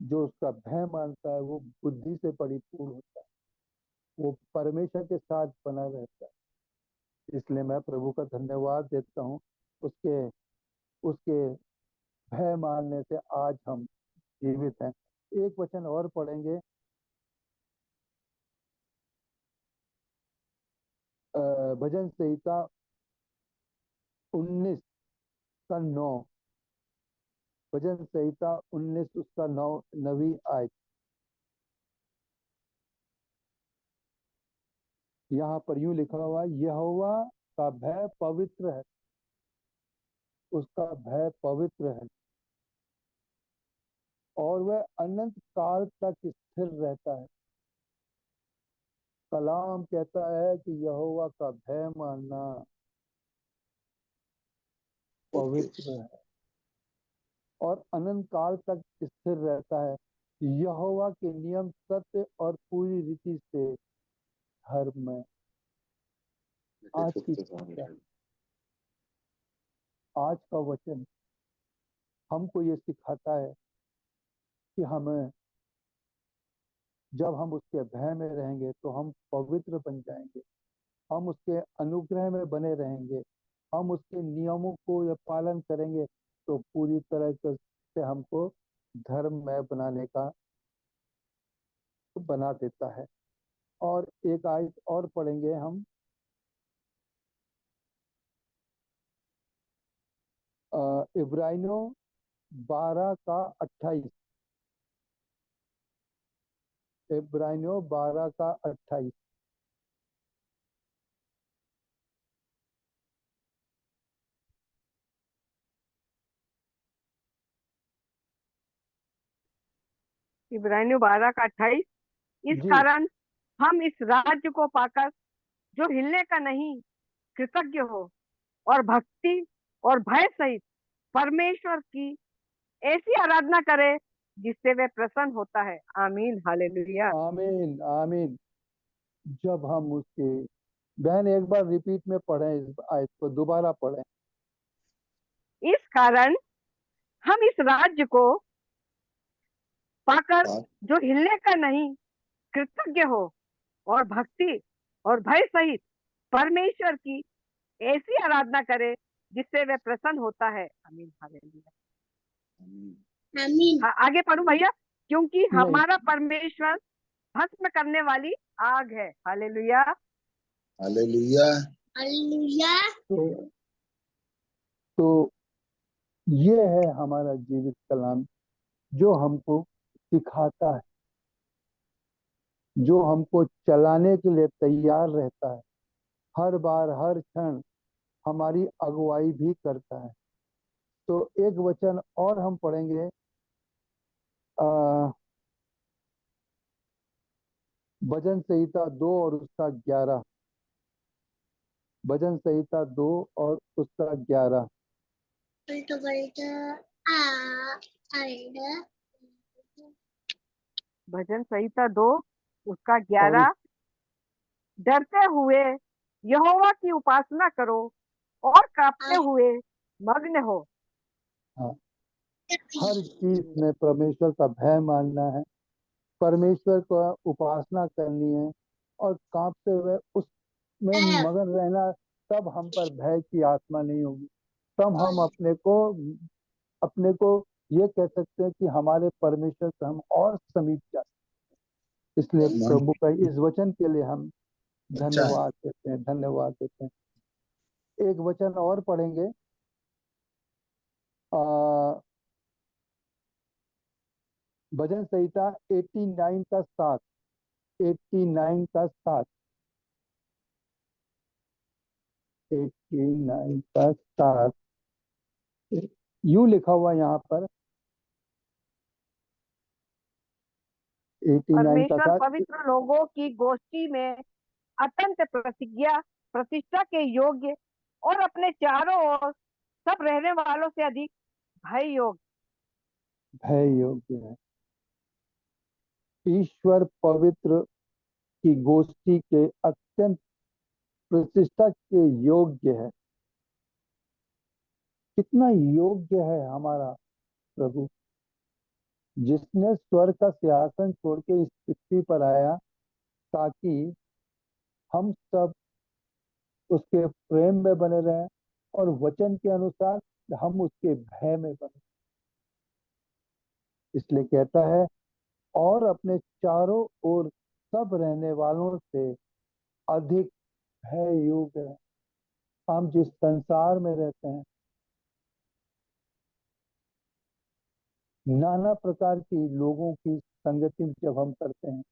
जो उसका भय मानता है वो बुद्धि से परिपूर्ण होता है, वो परमेश्वर के साथ बना रहता है। इसलिए मैं प्रभु का धन्यवाद देता हूँ, उसके उसके भय मानने से आज हम जीवित हैं। एक वचन और पढ़ेंगे, भजन संहिता 19 का 9। भजन संहिता 19 उसका 9वीं आयत। यहाँ पर यूं लिखा हुआ है, यहोवा का भय पवित्र है, उसका भय पवित्र है और वह अनंत काल तक स्थिर रहता है। कलाम कहता है कि यहोवा का भय मानना पवित्र है और अनंत काल तक स्थिर रहता है। यहोवा के नियम सत्य और पूरी रीति से धर्म है। आज की शिक्षा, आज का वचन हमको ये सिखाता है कि हमें, जब हम उसके भय में रहेंगे तो हम पवित्र बन जाएंगे, हम उसके अनुग्रह में बने रहेंगे, हम उसके नियमों को या पालन करेंगे तो पूरी तरह से हमको धर्म में बनाने का बना देता है। और एक आयत और पढ़ेंगे हम, इब्रानियों 12 का 28। इब्रानियों 12 का 28। इब्रानियों 12 का 28। इस जी कारण हम इस राज्य को पाकर जो हिलने का नहीं कृतज्ञ हो और भक्ति और भय सहित परमेश्वर की ऐसी आराधना करें जिससे वह प्रसन्न होता है। आमीन हालेलुया। आमीन आमीन। जब हम उसके, बहन एक बार रिपीट में पढ़ें, इस आयत को दोबारा पढ़ें। इस कारण हम इस राज्य को पाकर जो हिलने का नहीं कृतज्ञ हो और भक्ति और भय सहित परमेश्वर की ऐसी आराधना करे जिससे वह प्रसन्न होता है। आमीन हालेलुया। आमीन। आगे पढ़ू भैया, क्योंकि नहीं, हमारा परमेश्वर भस्म करने वाली आग है। Hallelujah hallelujah. हालेलुया। तो ये है हमारा जीवित कलाम, जो हमको सिखाता है, जो हमको चलाने के लिए तैयार रहता है, हर बार हर क्षण हमारी अगुवाई भी करता है। तो एक वचन और हम पढ़ेंगे, भजन संहिता 2 और उसका 11। भजन संहिता 2 और उसका 11। भजन संहिता 2 उसका 11। डरते हुए यहोवा की उपासना करो और कांपते हुए मग्न हो। हाँ, हर चीज में परमेश्वर का भय मानना है, परमेश्वर का उपासना करनी है और कांपते हुए उसमें मगन रहना। तब हम पर भय की आत्मा नहीं होगी, तब हम अपने को ये कह सकते हैं कि हमारे परमेश्वर से हम और समीप जा सकते हैं। इसलिए प्रभु का इस वचन के लिए हम धन्यवाद देते हैं, धन्यवाद देते हैं। एक वचन और पढ़ेंगे, भजन संहिता 89 का 7। 89 का 7। 89 का 7 यूं लिखा हुआ यहाँ पर, 89 का परमेश्वर 7। पवित्र लोगों की गोष्ठी में अत्यंत प्रतिष्ठा के योग्य और अपने चारों ओर सब रहने वालों से अधिक भय योग्य है। ईश्वर पवित्र की गोष्ठी के अत्यंत प्रतिष्ठा के योग्य है। कितना योग्य है हमारा प्रभु, जिसने स्वर्ग का सिंहासन छोड़ के इस पृथ्वी पर आया ताकि हम सब उसके प्रेम में बने रहें और वचन के अनुसार हम उसके भय में बने। इसलिए कहता है, और अपने चारों ओर सब रहने वालों से अधिक भय योग्य है। हम जिस संसार में रहते हैं, नाना प्रकार की लोगों की संगति जब हम करते हैं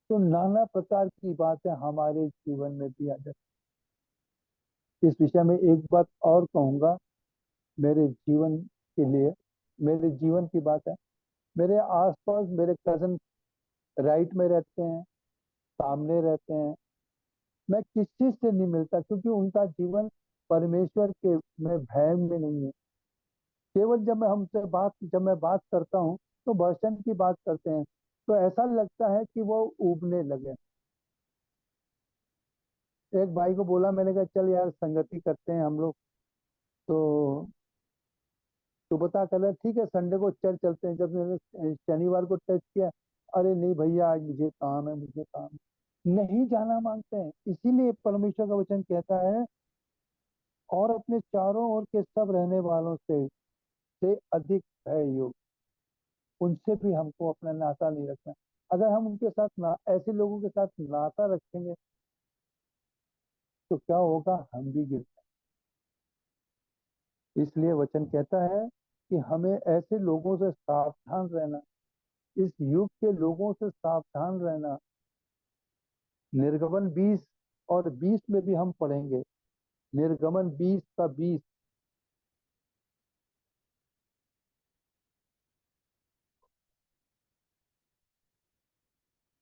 तो नाना प्रकार की बातें हमारे जीवन में भी आ जाती। इस विषय में एक बात और कहूंगा, मेरे जीवन के लिए, मेरे जीवन की बात है। मेरे आसपास मेरे कजन राइट में रहते हैं, सामने रहते हैं, मैं किसी से नहीं मिलता क्योंकि उनका जीवन परमेश्वर के में भय में नहीं है। केवल जब मैं बात करता हूँ तो वचन की बात करते हैं, तो ऐसा लगता है कि वो उबने लगे। एक भाई को बोला, मैंने कहा चल यार संगति करते हैं हम लोग, तो बता कर रहा ठीक है संडे को चर्च चलते हैं। जब मैंने शनिवार को टेस्ट किया, अरे नहीं भैया आज मुझे काम है, मुझे काम है। नहीं जाना मांगते हैं। इसीलिए परमेश्वर का वचन कहता है, और अपने चारों ओर के सब रहने वालों से अधिक है योग। उनसे भी हमको अपना नाता नहीं रखना। अगर हम उनके साथ ना ऐसे लोगों के साथ नाता रखेंगे तो क्या होगा, हम भी गिर, इसलिए वचन कहता है कि हमें ऐसे लोगों से सावधान रहना, इस युग के लोगों से सावधान रहना। निर्गमन 20 और 20 में भी हम पढ़ेंगे, निर्गमन 20 का 20।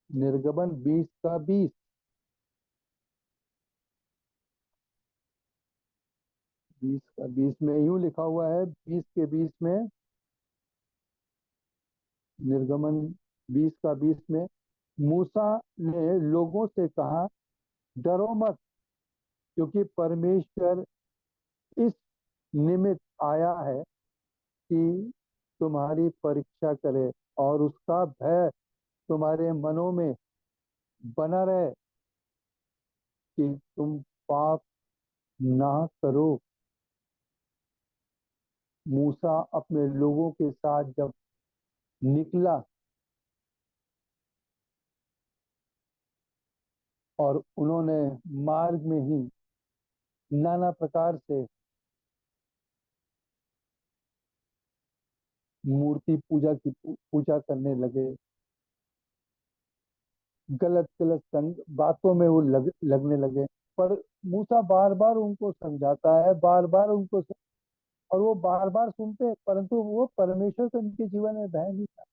निर्गमन 20 का 20। 20 का 20 में यूं लिखा हुआ है, 20 के 20 में, निर्गमन 20 का 20 में, मूसा ने लोगों से कहा, डरो मत, क्योंकि परमेश्वर इस निमित्त आया है कि तुम्हारी परीक्षा करे और उसका भय तुम्हारे मनों में बना रहे कि तुम पाप ना करो। मूसा अपने लोगों के साथ जब निकला और उन्होंने मार्ग में ही नाना प्रकार से मूर्ति पूजा की पूजा करने लगे, गलत गलत बातों में वो लगने लगे। पर मूसा बार बार उनको समझाता है, बार बार उनको और वो बार बार सुनते हैं, परंतु वो परमेश्वर से उनके जीवन में भय नहीं था।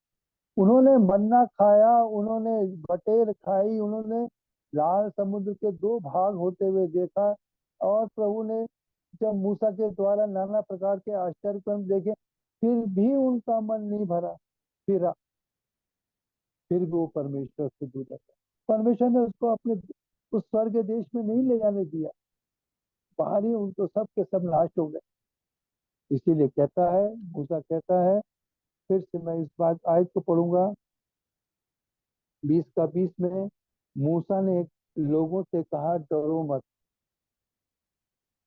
उन्होंने मन्ना खाया, उन्होंने बटेर खाई, उन्होंने लाल समुद्र के 2 भाग होते हुए देखा, और प्रभु ने जब मूसा के द्वारा नाना प्रकार के आश्चर्य कर्म देखे, फिर भी उनका मन नहीं भरा, फिर भी वो परमेश्वर से दूर रहा। परमेश्वर ने उसको अपने उस स्वर्ग देश में नहीं ले जाने दिया, बाहर ही उनको सब के सब नाश हो गए। इसीलिए कहता है, मूसा कहता है, फिर से मैं इस बात आयत को पढ़ूंगा, 20 का 20 में, मूसा ने लोगों से कहा, डरो मत,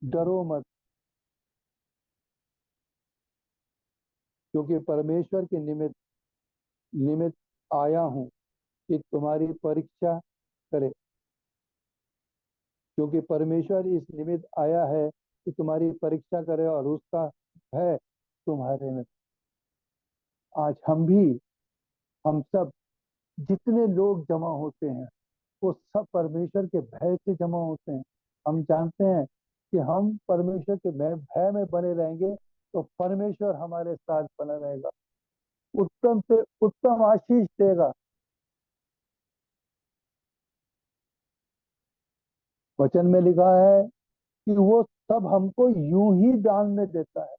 डरो मत, क्योंकि परमेश्वर के निमित्त आया हूं कि तुम्हारी परीक्षा करे, क्योंकि परमेश्वर इस निमित्त आया है कि तुम्हारी परीक्षा करे और उसका भय तुम्हारे में। आज हम सब जितने लोग जमा होते हैं वो सब परमेश्वर के भय से जमा होते हैं। हम जानते हैं कि हम परमेश्वर के भय में बने रहेंगे तो परमेश्वर हमारे साथ बना रहेगा, उत्तम से उत्तम आशीष देगा। वचन में लिखा है कि वो सब हमको यूं ही दान में देता है,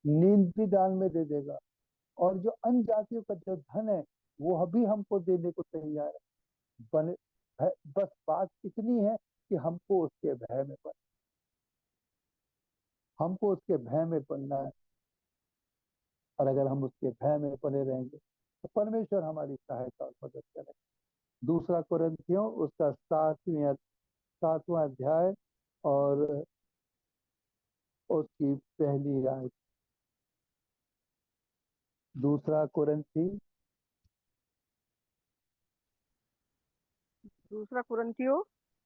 नींद भी दान में दे देगा, और जो अन्य जातियों का जो धन है वो अभी हमको देने को तैयार है। बने बस बात इतनी है कि हमको उसके भय में बनना है, और अगर हम उसके भय में बने रहेंगे तो परमेश्वर हमारी सहायता और मदद करेगा। दूसरा कुरिन्थियों उसका 7वां अध्याय और उसकी पहली आयत। दूसरा कुरिन्थियों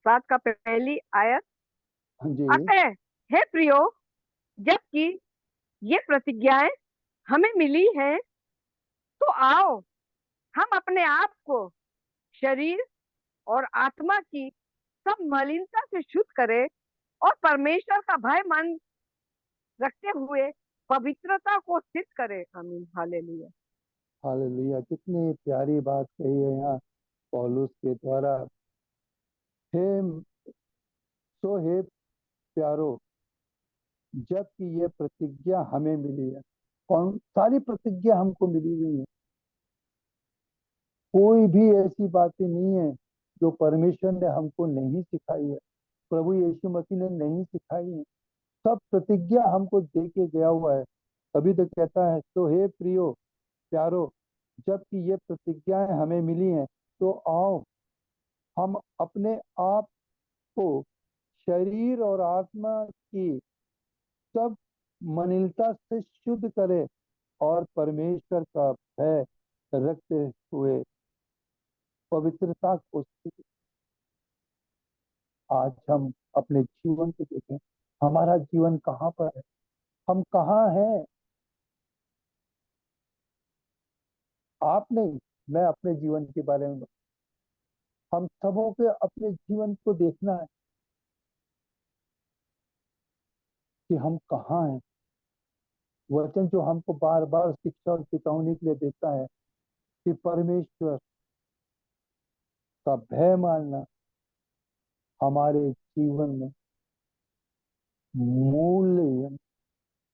7 का पहली आयत। जी, अतः हे प्रियो, जबकि ये प्रतिज्ञाएं हमें मिली हैं, तो आओ हम अपने आप को शरीर और आत्मा की सब मलिनता से शुद्ध करें और परमेश्वर का भय मन रखते हुए पवित्रता को सिद्ध करें। आमीन, हालेलुया। हालेलुया। कितनी प्यारी बात कही है यहाँ पौलुस के द्वारा। हे हे प्यारो, जबकि ये प्रतिज्ञा हमें मिली है, कौन सारी प्रतिज्ञा हमको मिली हुई है, कोई भी ऐसी बातें नहीं है जो परमेश्वर ने हमको नहीं सिखाई है, प्रभु यीशु मसीह ने नहीं सिखाई है। सब प्रतिज्ञा हमको दे के गया हुआ है। तभी तो कहता है, तो हे प्रियो प्यारो, जबकि ये प्रतिज्ञाएं हमें मिली हैं, तो आओ हम अपने आप को शरीर और आत्मा की सब मलिनता से शुद्ध करें और परमेश्वर का भय रखते हुए पवित्रता को सीखें। आज हम अपने जीवन को देखें, हमारा जीवन कहाँ पर है, हम कहाँ हैं। आप नहीं, मैं अपने जीवन के बारे में, हम सबों के अपने जीवन को देखना है कि हम कहाँ हैं। वचन जो हमको बार बार शिक्षा और चेतावनी के लिए देता है कि परमेश्वर का भय मानना हमारे जीवन में मूल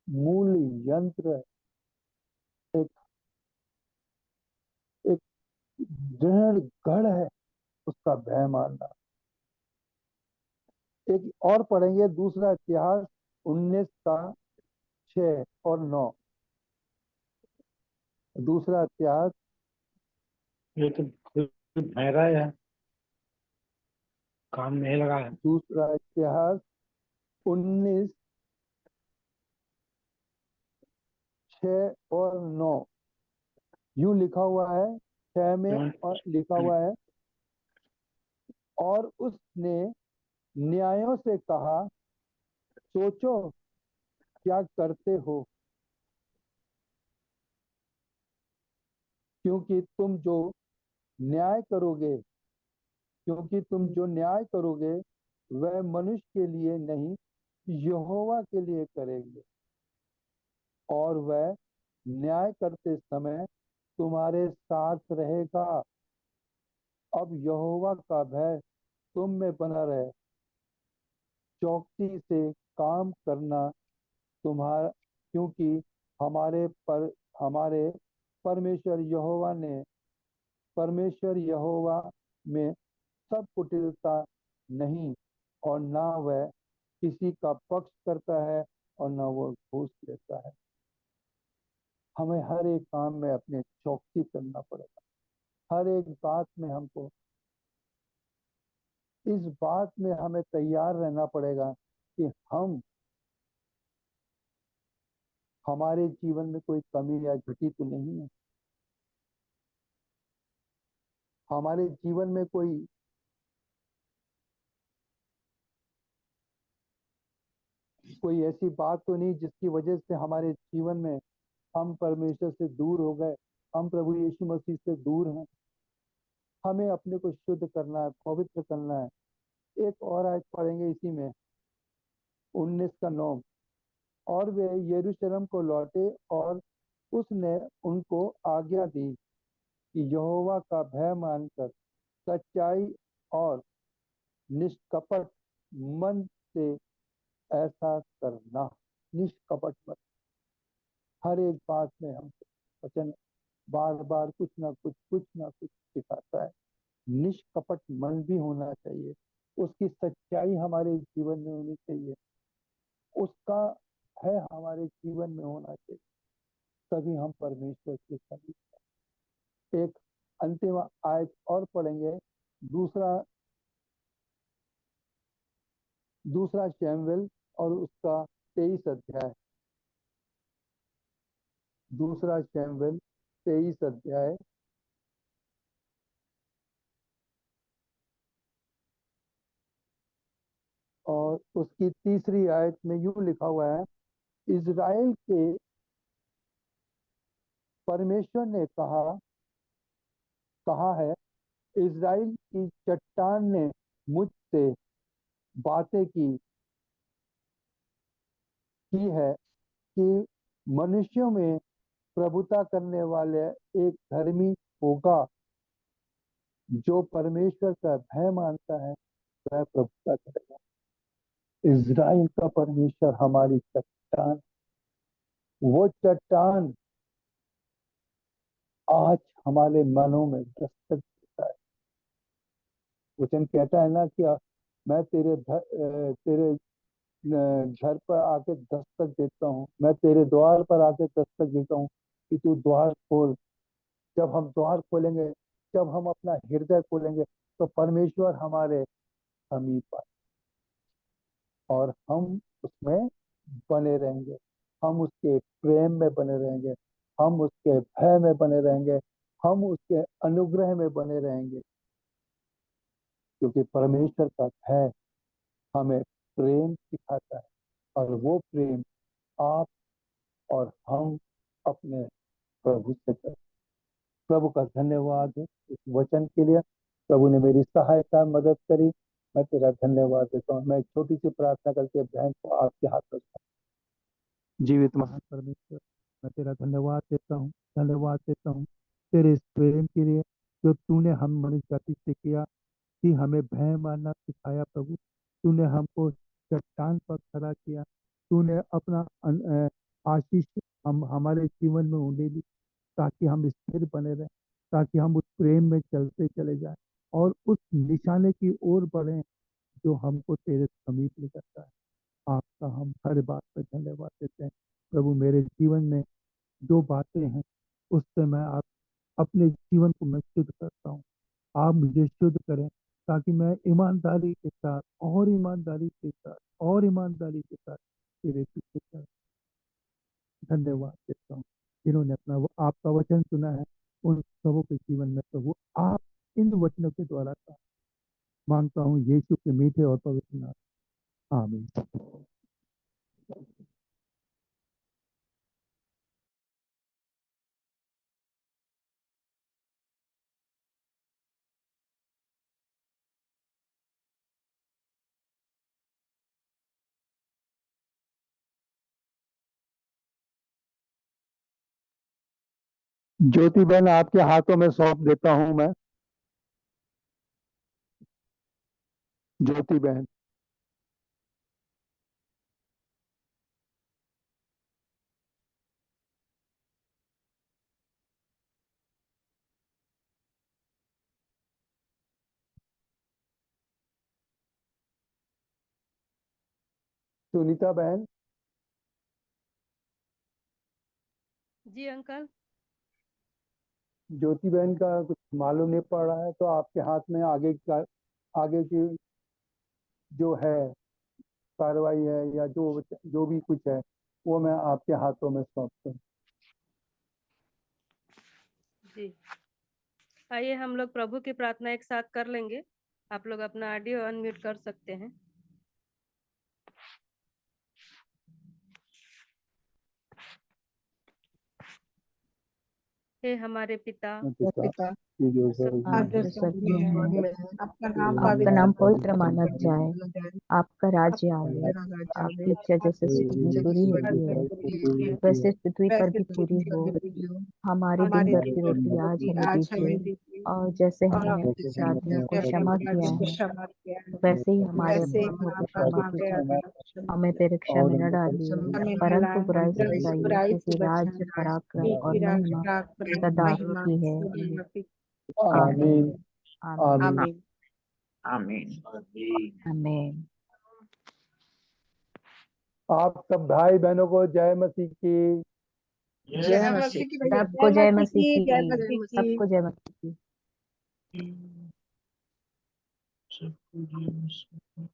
मूल यंत्र है, एक एक दृढ़ गढ़ है उसका भय मानना। एक और पढ़ेंगे, दूसरा इतिहास 19 का 6 और 9। दूसरा इतिहास, ये तो बहरा है, काम नहीं लगा है। दूसरा इतिहास 19 6 और 9 यूं लिखा हुआ है, 6 में और लिखा हुआ है, और उसने न्यायों से कहा, सोचो क्या करते हो, क्योंकि तुम जो न्याय करोगे वह मनुष्य के लिए नहीं, यहोवा के लिए करेंगे, और वह न्याय करते समय तुम्हारे साथ रहेगा। अब यहोवा का भय तुम में बना रहे, चौकसी से काम करना तुम्हारा, क्योंकि हमारे परमेश्वर यहोवा में सब कुटिलता नहीं, और ना वह किसी का पक्ष करता है और ना वो घूस लेता है। हमें हर एक काम में अपने चौकसी करना पड़ेगा। हर एक बात में हमको इस बात में हमें तैयार रहना पड़ेगा कि हमारे जीवन में कोई कमी या घटी तो नहीं है, हमारे जीवन में कोई ऐसी बात तो नहीं जिसकी वजह से हमारे जीवन में हम परमेश्वर से दूर हो गए, हम प्रभु यीशु मसीह से दूर हैं। हमें अपने को शुद्ध करना है, पवित्र करना है। एक और आयत पढ़ेंगे इसी में, 19 का 9। और वे यरूशलेम को लौटे, और उसने उनको आज्ञा दी कि यहोवा का भय मानकर सच्चाई और निष्कपट मन से ऐसा करना। निष्कपट मन, हर एक बात में हम वचन बार बार कुछ ना कुछ सिखाता है। निष्कपट मन भी होना चाहिए, उसकी सच्चाई हमारे जीवन में होनी चाहिए, उसका भय हमारे जीवन में होना चाहिए, तभी हम परमेश्वर के समीप हैं। एक अंतिम आयत और पढ़ेंगे, दूसरा शमूएल और उसका 23 अध्याय। दूसरा शमूएल 23 अध्याय और उसकी 3 आयत में यूं लिखा हुआ है, इज़राइल के परमेश्वर ने कहा है, इज़राइल की चट्टान ने मुझसे बातें की है कि मनुष्यों में प्रभुता करने वाले एक धर्मी होगा, जो परमेश्वर का भय मानता है वह प्रभुता करेगा। इज़राइल का परमेश्वर हमारी चट्टान, वो चट्टान आज हमारे मनों में दस्तक देता है। वचन कहता है ना कि मैं तेरे घर पर आके दस्तक देता हूँ, मैं तेरे द्वार पर आके दस्तक देता हूँ कि तू द्वार खोल। जब हम द्वार खोलेंगे, जब हम अपना हृदय खोलेंगे, तो परमेश्वर हमारे समीप आए और हम उसमें बने रहेंगे, हम उसके प्रेम में बने रहेंगे, हम उसके भय में बने रहेंगे, हम उसके अनुग्रह में बने रहेंगे। क्योंकि परमेश्वर का भय हमें प्रेम सिखाता है, और वो प्रेम आप और हम अपने प्रभु से करते हैं। प्रभु का धन्यवाद है इस वचन के लिए। प्रभु ने मेरी सहायता मदद करी, मैं तेरा धन्यवाद देता हूँ। मैं एक छोटी सी प्रार्थना करके बहन को आपके हाथ में जीवित महान परमेश्वर, मैं तेरा धन्यवाद देता हूँ तेरे इस प्रेम के लिए जो तूने हम मनुष्य जाति से किया, कि हमें भय मानना सिखाया। प्रभु तूने हमको चट्टान पर खड़ा किया, तूने अपना आशीष हम हमारे जीवन में उंडेली, ताकि हम स्थिर बने रहें, ताकि हम उस प्रेम में चलते चले जाएं और उस निशाने की ओर बढ़ें जो हमको तेरे समीप ले जाता है। आपका हम हर बात पर धन्यवाद देते हैं। प्रभु मेरे जीवन में जो बातें हैं उससे मैं अपने जीवन को मैं शुद्ध करता हूँ। आप मुझे शुद्ध करें ताकि मैं ईमानदारी के साथ तेरे पीछे चलूं। धन्यवाद देता हूँ जिन्होंने अपना आपका वचन सुना है, उन सबों के जीवन में प्रभु आप इन वचनों के द्वारा का मांगता हूँ यीशु के मीठे और पवित्र नाम, आमीन। ज्योति बहन आपके हाथों में सौंप देता हूं मैं। ज्योति बहन, सुनीता बहन, जी अंकल। ज्योति बहन का कुछ मालूम नहीं पड़ रहा है, तो आपके हाथ में आगे की जो है कार्रवाई है या जो भी कुछ है वो मैं आपके हाथों में सौंपता हूँ। जी आइए हम लोग प्रभु की प्रार्थना एक साथ कर लेंगे। आप लोग अपना ऑडियो अनम्यूट कर सकते हैं। हे हमारे पिता पिता की जो आपका नाम पवित्र माना जाए, आपका राज्य आए, आपकी इच्छा जैसे स्वर्ग में पूरी होती है वैसे पृथ्वी पर भी पूरी हो। हमारी दिन भर की रोटी आज हमें दीजिए, और जैसे हमने अपराधियों को क्षमा किया है वैसे ही हमारे अपराधों को क्षमा कीजिए। हमें तेरे क्षमा में न डालिए परंतु बुराई से बचाइए, क्योंकि राज्य, पराक्रम और महिमा सदा आपकी है। आमीन आमीन आमीन। आमीन। आप सब भाई बहनों को जय मसीह की। जय मसीह की। सबको जय मसीह की, सबको जय मसीह की।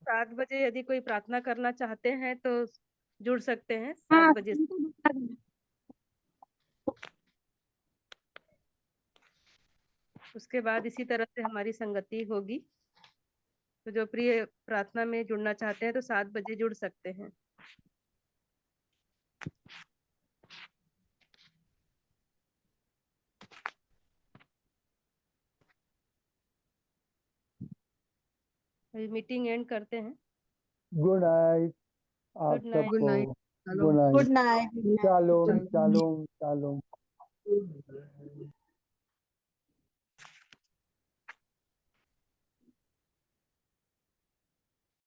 7 बजे यदि कोई प्रार्थना करना चाहते हैं तो जुड़ सकते हैं 7 बजे। उसके बाद इसी तरह से हमारी संगति होगी। तो जो प्रिय प्रार्थना में जुड़ना चाहते हैं तो 7 बजे जुड़ सकते हैं। मीटिंग एंड करते हैं। गुड नाइट आप सबको। Good night. Good night. Shalom shalom shalom.